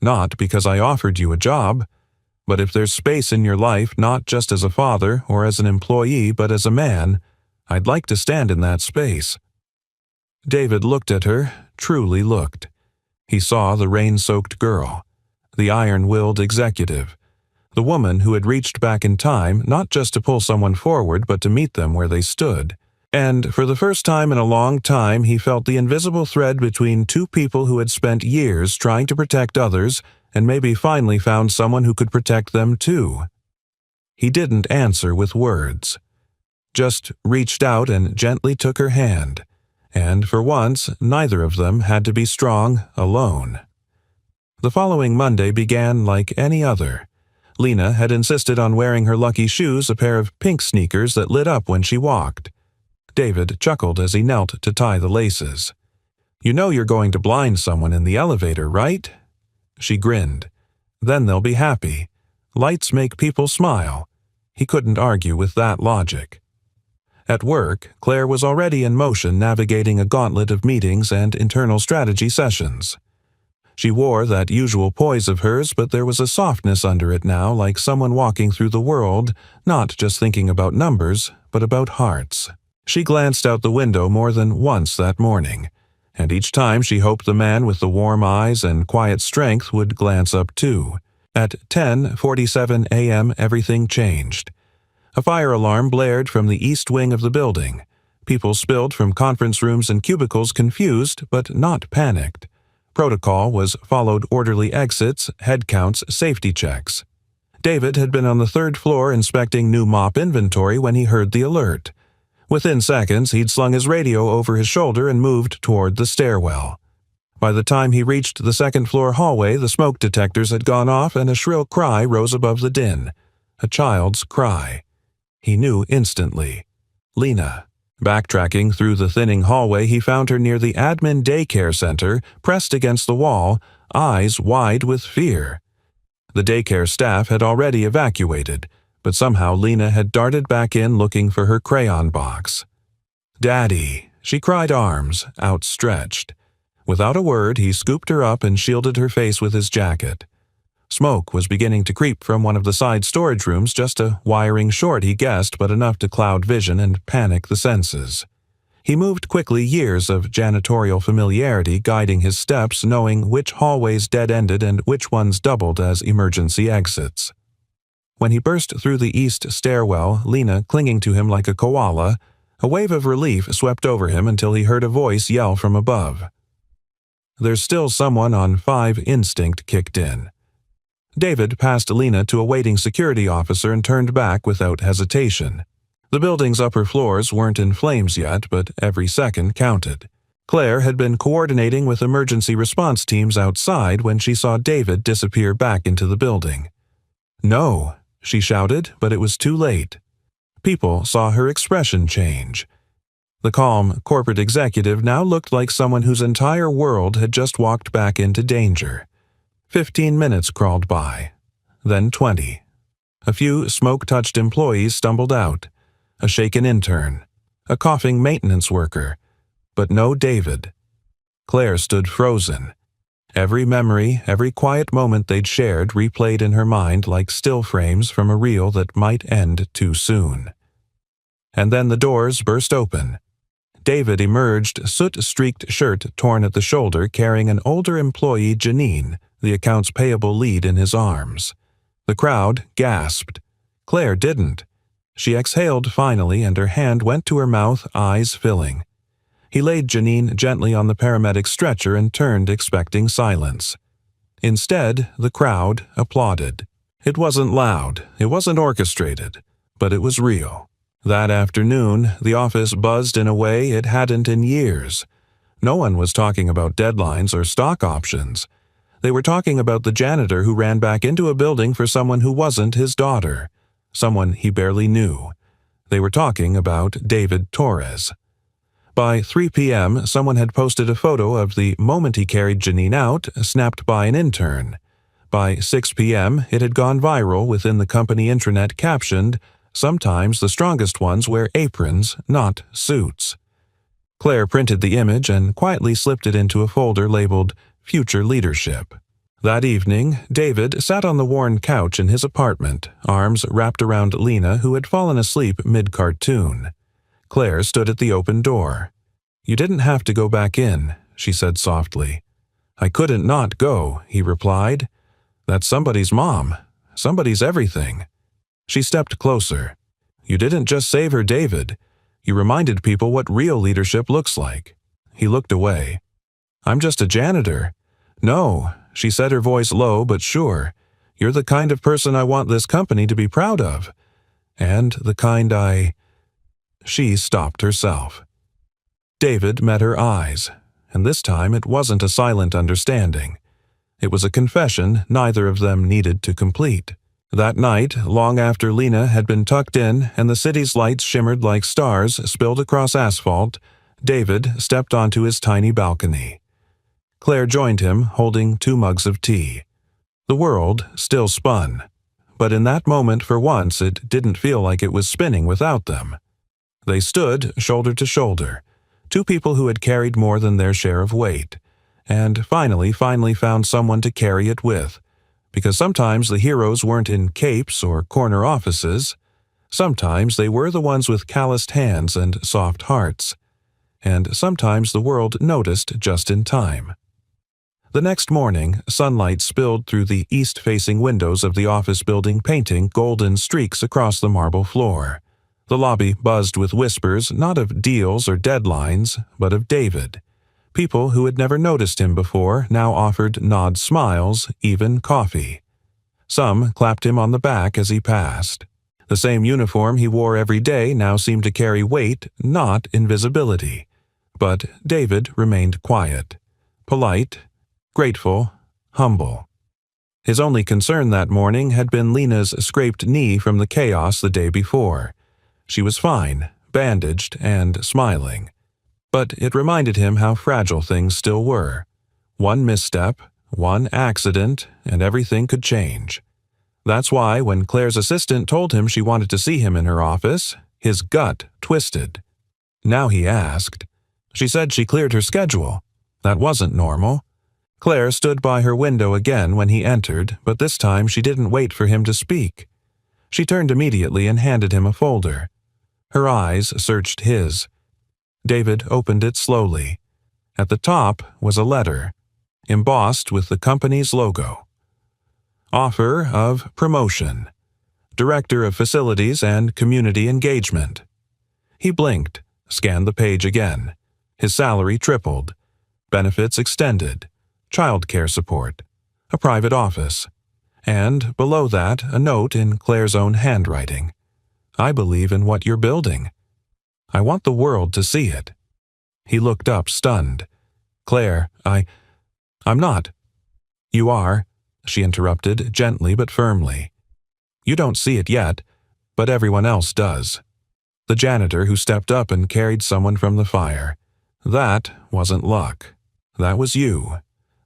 Not because I offered you a job. But if there's space in your life, not just as a father or as an employee, but as a man, I'd like to stand in that space." David looked at her, truly looked. He saw the rain-soaked girl, the iron-willed executive, the woman who had reached back in time, not just to pull someone forward, but to meet them where they stood. And for the first time in a long time, he felt the invisible thread between 2 people who had spent years trying to protect others and maybe finally found someone who could protect them too. He didn't answer with words, just reached out and gently took her hand. And for once, neither of them had to be strong alone. The following Monday began like any other. Lena had insisted on wearing her lucky shoes, a pair of pink sneakers that lit up when she walked. David chuckled as he knelt to tie the laces. "You know you're going to blind someone in the elevator, right?" She grinned. "Then they'll be happy. Lights make people smile." He couldn't argue with that logic. At work, Claire was already in motion, navigating a gauntlet of meetings and internal strategy sessions. She wore that usual poise of hers, but there was a softness under it now, like someone walking through the world, not just thinking about numbers, but about hearts. She glanced out the window more than once that morning, and each time she hoped the man with the warm eyes and quiet strength would glance up too. At 10:47 a.m. everything changed. A fire alarm blared from the east wing of the building. People spilled from conference rooms and cubicles confused but not panicked. Protocol was followed: orderly exits, head counts, safety checks. David had been on the third floor inspecting new mop inventory when he heard the alert. Within seconds, he'd slung his radio over his shoulder and moved toward the stairwell. By the time he reached the second-floor hallway, the smoke detectors had gone off and a shrill cry rose above the din. A child's cry. He knew instantly. Lena. Backtracking through the thinning hallway, he found her near the admin daycare center, pressed against the wall, eyes wide with fear. The daycare staff had already evacuated, but somehow Lena had darted back in looking for her crayon box. "Daddy," she cried, arms outstretched. Without a word, he scooped her up and shielded her face with his jacket. Smoke was beginning to creep from one of the side storage rooms, just a wiring short, he guessed, but enough to cloud vision and panic the senses. He moved quickly, years of janitorial familiarity guiding his steps, knowing which hallways dead-ended and which ones doubled as emergency exits. When he burst through the east stairwell, Lena clinging to him like a koala, a wave of relief swept over him until he heard a voice yell from above. "There's still someone on 5." Instinct kicked in. David passed Lena to a waiting security officer and turned back without hesitation. The building's upper floors weren't in flames yet, but every second counted. Claire had been coordinating with emergency response teams outside when she saw David disappear back into the building. "No," she shouted, but it was too late. People saw her expression change. The calm corporate executive now looked like someone whose entire world had just walked back into danger. 15 minutes crawled by, then 20. A few smoke-touched employees stumbled out, a shaken intern, a coughing maintenance worker, but no David. Claire stood frozen. Every memory, every quiet moment they'd shared replayed in her mind like still frames from a reel that might end too soon. And then the doors burst open. David emerged, soot-streaked shirt torn at the shoulder, carrying an older employee, Janine, the accounts payable lead, in his arms. The crowd gasped. Claire didn't. She exhaled finally, and her hand went to her mouth, eyes filling. He laid Janine gently on the paramedic stretcher and turned, expecting silence. Instead, the crowd applauded. It wasn't loud, it wasn't orchestrated, but it was real. That afternoon, the office buzzed in a way it hadn't in years. No one was talking about deadlines or stock options. They were talking about the janitor who ran back into a building for someone who wasn't his daughter, someone he barely knew. They were talking about David Torres. By 3 p.m., someone had posted a photo of the moment he carried Janine out, snapped by an intern. By 6 p.m., it had gone viral within the company intranet, captioned, "Sometimes the strongest ones wear aprons, not suits." Claire printed the image and quietly slipped it into a folder labeled Future Leadership. That evening, David sat on the worn couch in his apartment, arms wrapped around Lena, who had fallen asleep mid-cartoon. Claire stood at the open door. "You didn't have to go back in," she said softly. "I couldn't not go," he replied. "That's somebody's mom. Somebody's everything." She stepped closer. "You didn't just save her, David. You reminded people what real leadership looks like." He looked away. "I'm just a janitor." "No," she said, her voice low but sure. "You're the kind of person I want this company to be proud of. And the kind I—" She stopped herself. David met her eyes, and this time it wasn't a silent understanding. It was a confession neither of them needed to complete. That night, long after Lena had been tucked in and the city's lights shimmered like stars spilled across asphalt, David stepped onto his tiny balcony. Claire joined him, holding 2 mugs of tea. The world still spun, but in that moment, for once, it didn't feel like it was spinning without them. They stood shoulder to shoulder, 2 people who had carried more than their share of weight, and finally found someone to carry it with. Because sometimes the heroes weren't in capes or corner offices. Sometimes they were the ones with calloused hands and soft hearts. And sometimes the world noticed just in time. The next morning, sunlight spilled through the east-facing windows of the office building, painting golden streaks across the marble floor. The lobby buzzed with whispers not of deals or deadlines, but of David. People who had never noticed him before now offered nod smiles, even coffee. Some clapped him on the back as he passed. The same uniform he wore every day now seemed to carry weight, not invisibility. But David remained quiet, polite, grateful, humble. His only concern that morning had been Lena's scraped knee from the chaos the day before. She was fine, bandaged, and smiling. But it reminded him how fragile things still were. One misstep, one accident, and everything could change. That's why when Claire's assistant told him she wanted to see him in her office, his gut twisted. Now he asked. She said she cleared her schedule. That wasn't normal. Claire stood by her window again when he entered, but this time she didn't wait for him to speak. She turned immediately and handed him a folder. Her eyes searched his. David opened it slowly. At the top was a letter, embossed with the company's logo. Offer of promotion. Director of Facilities and Community Engagement. He blinked, scanned the page again. His salary tripled. Benefits extended. Childcare support. A private office. And below that, a note in Claire's own handwriting. I believe in what you're building. I want the world to see it. He looked up, stunned. Claire, I'm not. You are, she interrupted, gently but firmly. You don't see it yet, but everyone else does. The janitor who stepped up and carried someone from the fire. That wasn't luck. That was you.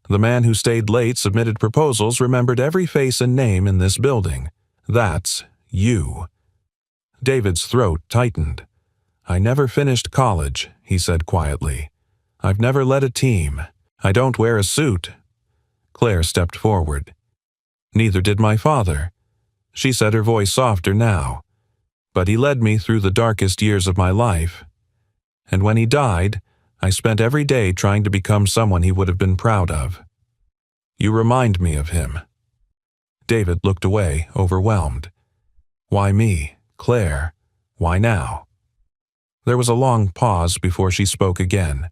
The man who stayed late submitted proposals remembered every face and name in this building. That's you. David's throat tightened. I never finished college, he said quietly. I've never led a team. I don't wear a suit. Claire stepped forward. Neither did my father. She said, her voice softer now. But he led me through the darkest years of my life. And when he died, I spent every day trying to become someone he would have been proud of. You remind me of him. David looked away, overwhelmed. Why me, Claire? Why now? There was a long pause before she spoke again.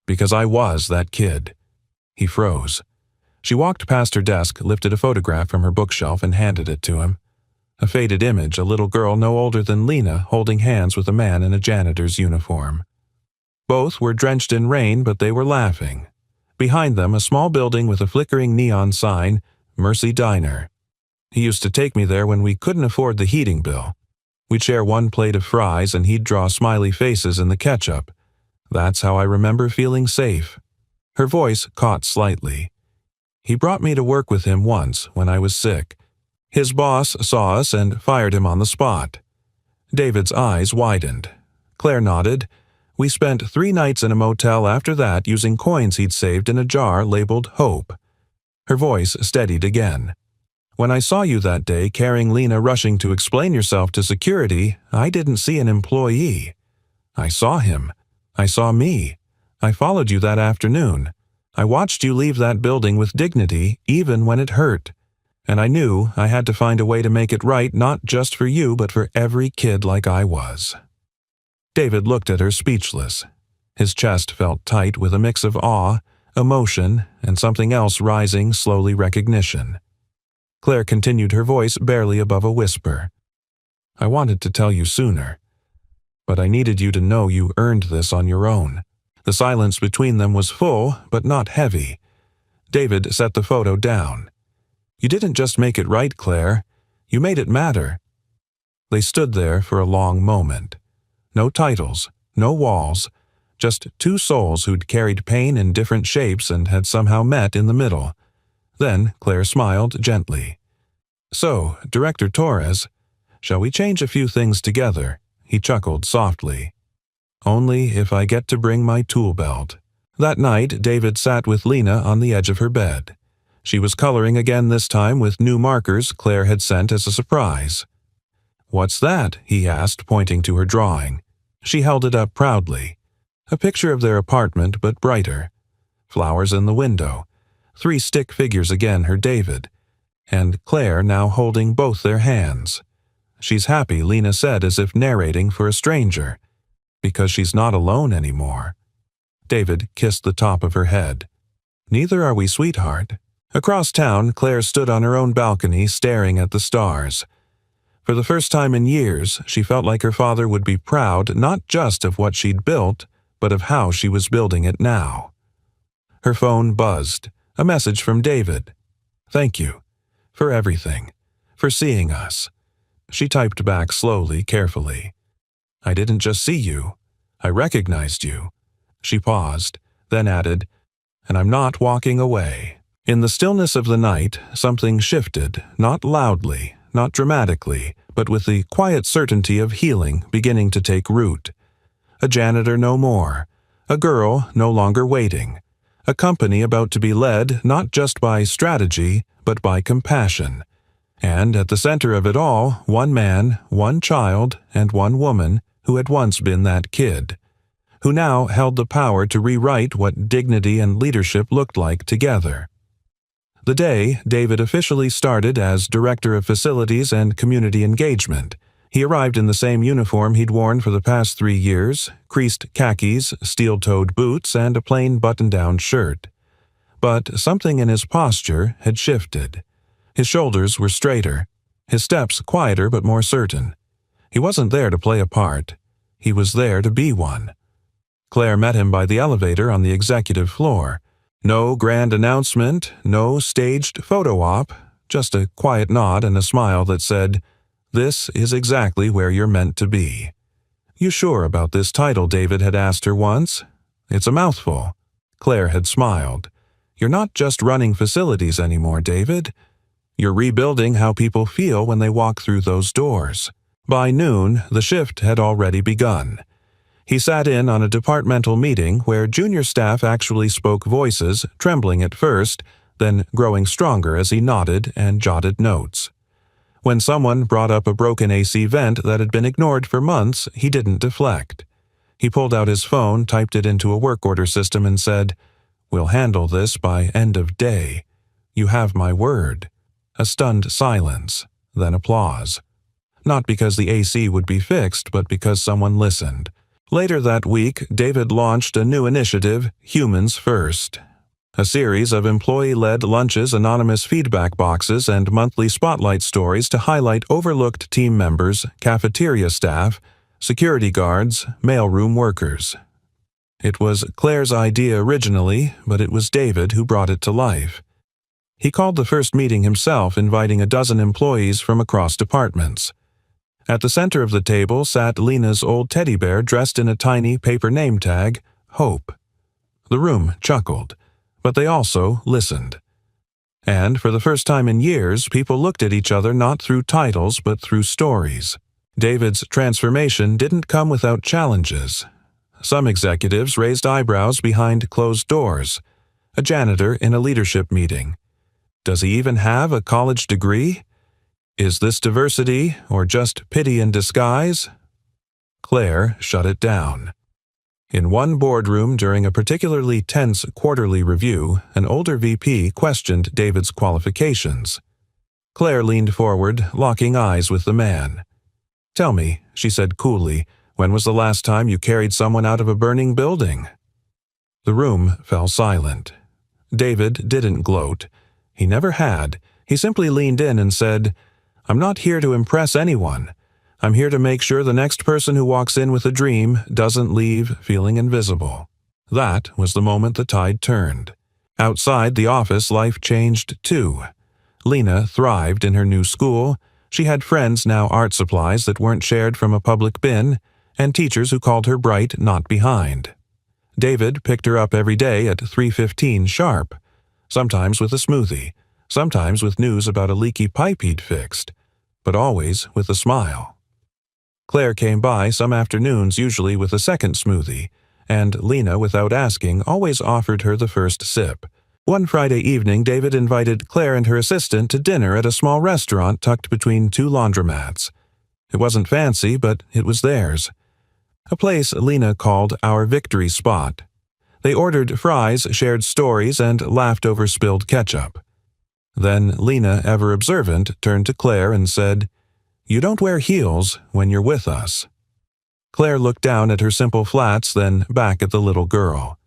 Because I was that kid. He froze. She walked past her desk, lifted a photograph from her bookshelf and handed it to him. A faded image, a little girl no older than Lena holding hands with a man in a janitor's uniform. Both were drenched in rain, but they were laughing. Behind them, a small building with a flickering neon sign, Mercy Diner. He used to take me there when we couldn't afford the heating bill. We'd share one plate of fries and he'd draw smiley faces in the ketchup. That's how I remember feeling safe. Her voice caught slightly. He brought me to work with him once when I was sick. His boss saw us and fired him on the spot. David's eyes widened. Claire nodded. We spent 3 nights in a motel after that using coins he'd saved in a jar labeled Hope. Her voice steadied again. When I saw you that day carrying Lena rushing to explain yourself to security, I didn't see an employee. I saw him. I saw me. I followed you that afternoon. I watched you leave that building with dignity, even when it hurt. And I knew I had to find a way to make it right, not just for you, but for every kid like I was. David looked at her speechless. His chest felt tight with a mix of awe, emotion, and something else rising, slowly recognition. Claire continued, her voice barely above a whisper. I wanted to tell you sooner, but I needed you to know you earned this on your own. The silence between them was full, but not heavy. David set the photo down. You didn't just make it right, Claire. You made it matter. They stood there for a long moment. No titles, no walls, just 2 souls who'd carried pain in different shapes and had somehow met in the middle. Then Claire smiled gently. So, Director Torres, shall we change a few things together? He chuckled softly. Only if I get to bring my tool belt. That night, David sat with Lena on the edge of her bed. She was coloring again this time with new markers Claire had sent as a surprise. What's that? He asked, pointing to her drawing. She held it up proudly. A picture of their apartment, but brighter. Flowers in the window. 3 stick figures again, her David. And Claire now holding both their hands. "She's happy," Lena said as if narrating for a stranger. "Because she's not alone anymore." David kissed the top of her head. "Neither are we, sweetheart." Across town, Claire stood on her own balcony staring at the stars. For the first time in years, she felt like her father would be proud not just of what she'd built, but of how she was building it now. Her phone buzzed, a message from David. "Thank you. For everything. For seeing us." She typed back slowly, carefully. "I didn't just see you. I recognized you." She paused, then added, "And I'm not walking away." In the stillness of the night, something shifted, not loudly, not dramatically, but with the quiet certainty of healing beginning to take root. A janitor no more. A girl no longer waiting. A company about to be led not just by strategy, but by compassion. And at the center of it all, one man, one child, and one woman who had once been that kid, who now held the power to rewrite what dignity and leadership looked like together. The day David officially started as Director of Facilities and Community Engagement. He arrived in the same uniform he'd worn for the past 3 years, creased khakis, steel-toed boots, and a plain button-down shirt. But something in his posture had shifted. His shoulders were straighter, his steps quieter but more certain. He wasn't there to play a part. He was there to be one. Claire met him by the elevator on the executive floor. No grand announcement, no staged photo op, just a quiet nod and a smile that said, "This is exactly where you're meant to be." "You sure about this title?" David had asked her once. "It's a mouthful." Claire had smiled. "You're not just running facilities anymore, David. You're rebuilding how people feel when they walk through those doors." By noon, the shift had already begun. He sat in on a departmental meeting where junior staff actually spoke voices, trembling at first, then growing stronger as he nodded and jotted notes. When someone brought up a broken AC vent that had been ignored for months, he didn't deflect. He pulled out his phone, typed it into a work order system, and said, "We'll handle this by end of day. You have my word." A stunned silence, then applause. Not because the AC would be fixed, but because someone listened. Later that week, David launched a new initiative, Humans First. A series of employee-led lunches, anonymous feedback boxes, and monthly spotlight stories to highlight overlooked team members, cafeteria staff, security guards, mailroom workers. It was Claire's idea originally, but it was David who brought it to life. He called the first meeting himself, inviting a dozen employees from across departments. At the center of the table sat Lena's old teddy bear dressed in a tiny paper name tag, Hope. The room chuckled, but they also listened. And for the first time in years, people looked at each other not through titles but through stories. David's transformation didn't come without challenges. Some executives raised eyebrows behind closed doors. A janitor in a leadership meeting. Does he even have a college degree? Is this diversity, or just pity in disguise? Claire shut it down. In one boardroom during a particularly tense quarterly review, an older VP questioned David's qualifications. Claire leaned forward, locking eyes with the man. "Tell me," she said coolly, "when was the last time you carried someone out of a burning building?" The room fell silent. David didn't gloat. He never had. He simply leaned in and said, "I'm not here to impress anyone. I'm here to make sure the next person who walks in with a dream doesn't leave feeling invisible." That was the moment the tide turned. Outside the office, life changed too. Lena thrived in her new school. She had friends, now art supplies that weren't shared from a public bin, and teachers who called her bright, not behind. David picked her up every day at 3:15 sharp, sometimes with a smoothie, sometimes with news about a leaky pipe he'd fixed, but always with a smile. Claire came by some afternoons, usually with a second smoothie, and Lena, without asking, always offered her the first sip. One Friday evening, David invited Claire and her assistant to dinner at a small restaurant tucked between two laundromats. It wasn't fancy, but it was theirs. A place Lena called Our Victory Spot. They ordered fries, shared stories, and laughed over spilled ketchup. Then Lena, ever observant, turned to Claire and said, You don't wear heels when you're with us." Claire looked down at her simple flats, then back at the little girl.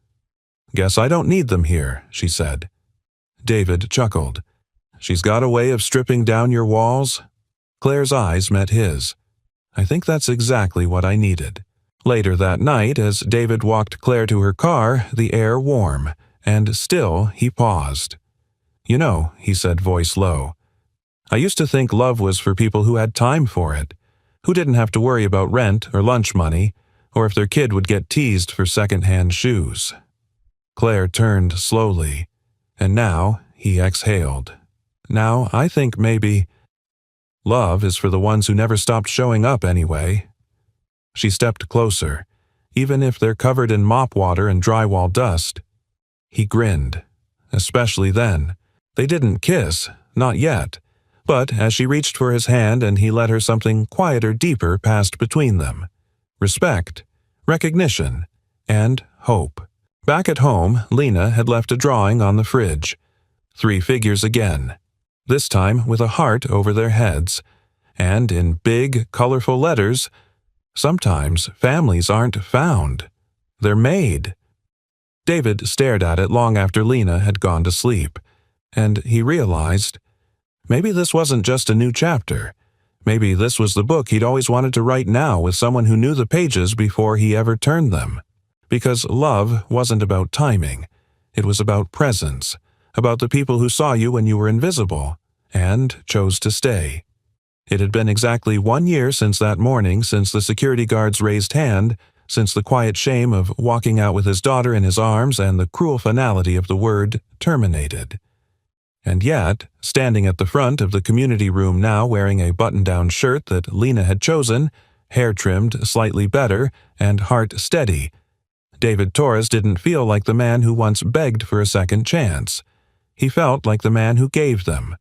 "Guess I don't need them here," she said. David chuckled. "She's got a way of stripping down your walls." Claire's eyes met his. "I think that's exactly what I needed." Later that night, as David walked Claire to her car, the air warm, and still he paused. "You know," he said, voice low, "I used to think love was for people who had time for it, who didn't have to worry about rent or lunch money, or if their kid would get teased for second-hand shoes." Claire turned slowly, and now he exhaled. "Now I think maybe love is for the ones who never stopped showing up anyway." She stepped closer, even if they're covered in mop water and drywall dust. He grinned, especially then. They didn't kiss, not yet, but as she reached for his hand and he let her, something quieter, deeper passed between them. Respect, recognition, and hope. Back at home, Lena had left a drawing on the fridge. 3 figures again, this time with a heart over their heads, and in big, colorful letters, "Sometimes families aren't found. They're made." David stared at it long after Lena had gone to sleep, and he realized maybe this wasn't just a new chapter. Maybe this was the book he'd always wanted to write now with someone who knew the pages before he ever turned them. Because love wasn't about timing. It was about presence, about the people who saw you when you were invisible, and chose to stay. It had been exactly 1 year since that morning, since the security guard's raised hand, since the quiet shame of walking out with his daughter in his arms and the cruel finality of the word terminated. And yet, standing at the front of the community room now wearing a button-down shirt that Lena had chosen, hair trimmed slightly better, and heart steady, David Torres didn't feel like the man who once begged for a second chance. He felt like the man who gave them.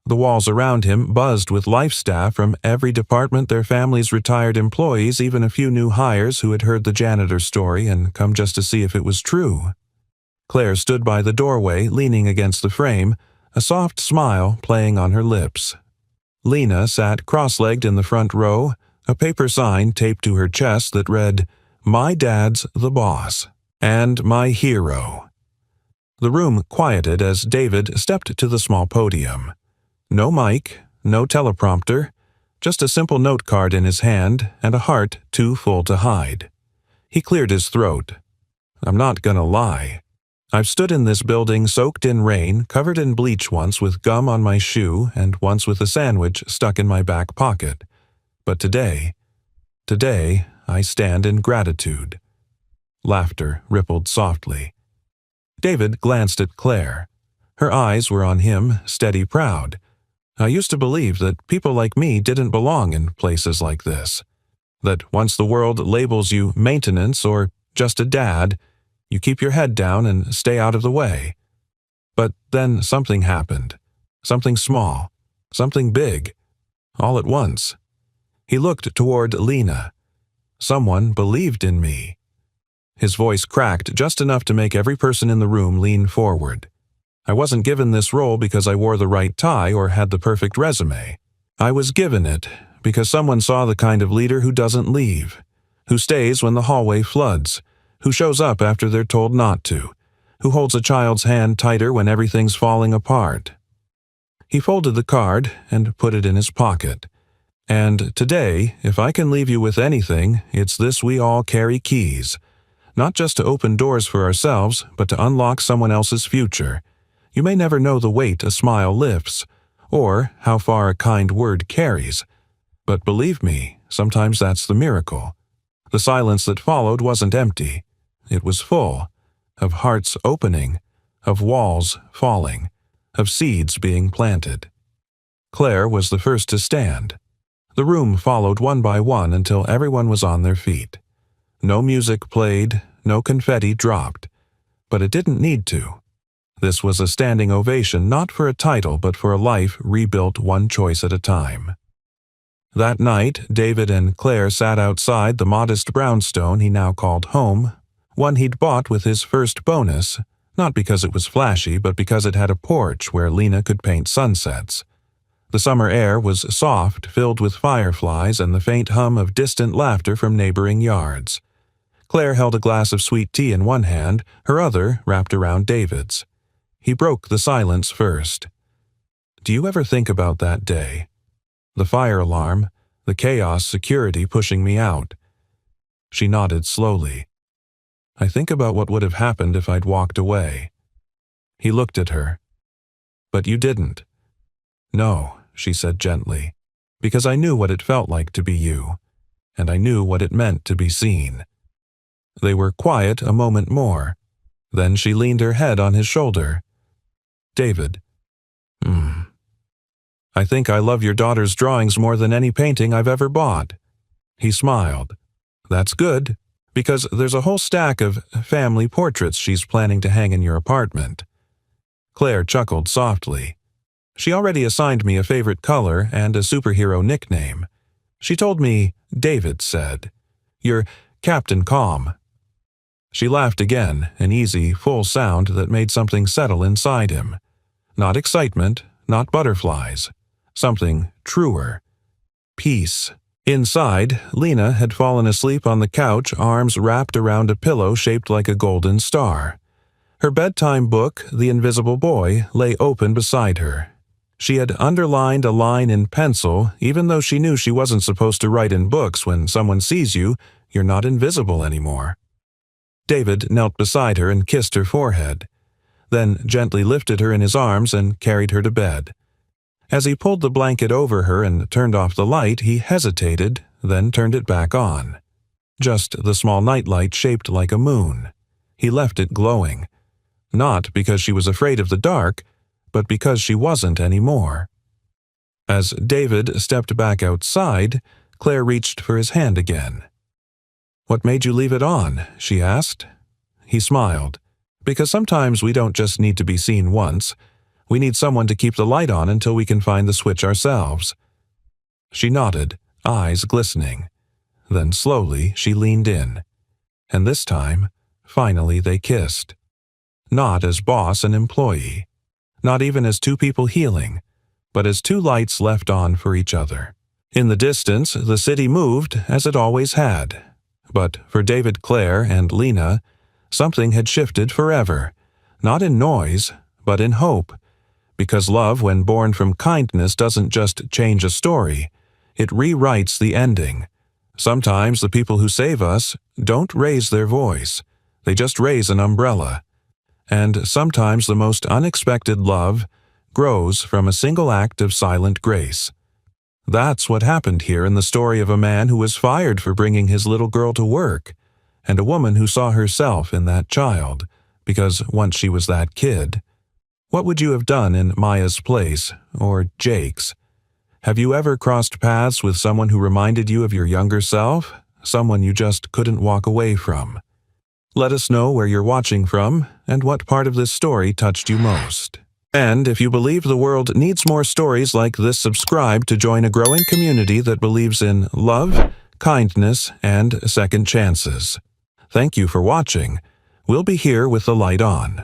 The walls around him buzzed with life staff from every department, their families, retired employees, even a few new hires who had heard the janitor's story and come just to see if it was true. Claire stood by the doorway, leaning against the frame, a soft smile playing on her lips. Lena sat cross-legged in the front row, a paper sign taped to her chest that read, "My dad's the boss, and my hero." The room quieted as David stepped to the small podium. No mic, no teleprompter, just a simple note card in his hand and a heart too full to hide. He cleared his throat. "I'm not gonna lie. I've stood in this building soaked in rain, covered in bleach once with gum on my shoe and once with a sandwich stuck in my back pocket. But today I stand in gratitude." Laughter rippled softly. David glanced at Claire. Her eyes were on him, steady, proud. "I used to believe that people like me didn't belong in places like this. That once the world labels you maintenance or just a dad, you keep your head down and stay out of the way. But then something happened. Something small. Something big. All at once." He looked toward Lena. "Someone believed in me." His voice cracked just enough to make every person in the room lean forward. "I wasn't given this role because I wore the right tie or had the perfect resume. I was given it because someone saw the kind of leader who doesn't leave, who stays when the hallway floods, who shows up after they're told not to, who holds a child's hand tighter when everything's falling apart." He folded the card and put it in his pocket. "And today, if I can leave you with anything, it's this: we all carry keys. Not just to open doors for ourselves, but to unlock someone else's future. You may never know the weight a smile lifts, or how far a kind word carries. But believe me, sometimes that's the miracle." The silence that followed wasn't empty. It was full of hearts opening, of walls falling, of seeds being planted. Claire was the first to stand. The room followed one by one until everyone was on their feet. No music played, no confetti dropped. But it didn't need to. This was a standing ovation, not for a title, but for a life rebuilt one choice at a time. That night, David and Claire sat outside the modest brownstone he now called home, one he'd bought with his first bonus, not because it was flashy, but because it had a porch where Lena could paint sunsets. The summer air was soft, filled with fireflies and the faint hum of distant laughter from neighboring yards. Claire held a glass of sweet tea in one hand, her other wrapped around David's. He broke the silence first. "Do you ever think about that day? The fire alarm, the chaos security pushing me out." She nodded slowly. "I think about what would have happened if I'd walked away." He looked at her. "But you didn't." "No," she said gently, "because I knew what it felt like to be you, and I knew what it meant to be seen." They were quiet a moment more. Then she leaned her head on his shoulder. "David, I think I love your daughter's drawings more than any painting I've ever bought." He smiled. "That's good, because there's a whole stack of family portraits she's planning to hang in your apartment." Claire chuckled softly. "She already assigned me a favorite color and a superhero nickname. She told me, David said, 'You're Captain Calm.'" She laughed again, an easy, full sound that made something settle inside him. Not excitement, not butterflies. Something truer. Peace. Inside, Lena had fallen asleep on the couch, arms wrapped around a pillow shaped like a golden star. Her bedtime book, The Invisible Boy, lay open beside her. She had underlined a line in pencil, even though she knew she wasn't supposed to write in books when someone sees you, you're not invisible anymore. David knelt beside her and kissed her forehead, then gently lifted her in his arms and carried her to bed. As he pulled the blanket over her and turned off the light, he hesitated, then turned it back on. Just the small nightlight shaped like a moon. He left it glowing. Not because she was afraid of the dark, but because she wasn't anymore. As David stepped back outside, Claire reached for his hand again. "What made you leave it on?" she asked. He smiled. "Because sometimes we don't just need to be seen once. We need someone to keep the light on until we can find the switch ourselves." She nodded, eyes glistening. Then slowly she leaned in. And this time, finally they kissed. Not as boss and employee. Not even as two people healing, but as two lights left on for each other. In the distance, the city moved as it always had. But for David, Claire, and Lena, something had shifted forever. Not in noise, but in hope. Because love, when born from kindness, doesn't just change a story. It rewrites the ending. Sometimes the people who save us don't raise their voice. They just raise an umbrella. And sometimes the most unexpected love grows from a single act of silent grace. That's what happened here in the story of a man who was fired for bringing his little girl to work, and a woman who saw herself in that child, because once she was that kid. What would you have done in Maya's place, or Jake's? Have you ever crossed paths with someone who reminded you of your younger self, someone you just couldn't walk away from? Let us know where you're watching from and what part of this story touched you most. And if you believe the world needs more stories like this, subscribe to join a growing community that believes in love, kindness, and second chances. Thank you for watching. We'll be here with the light on.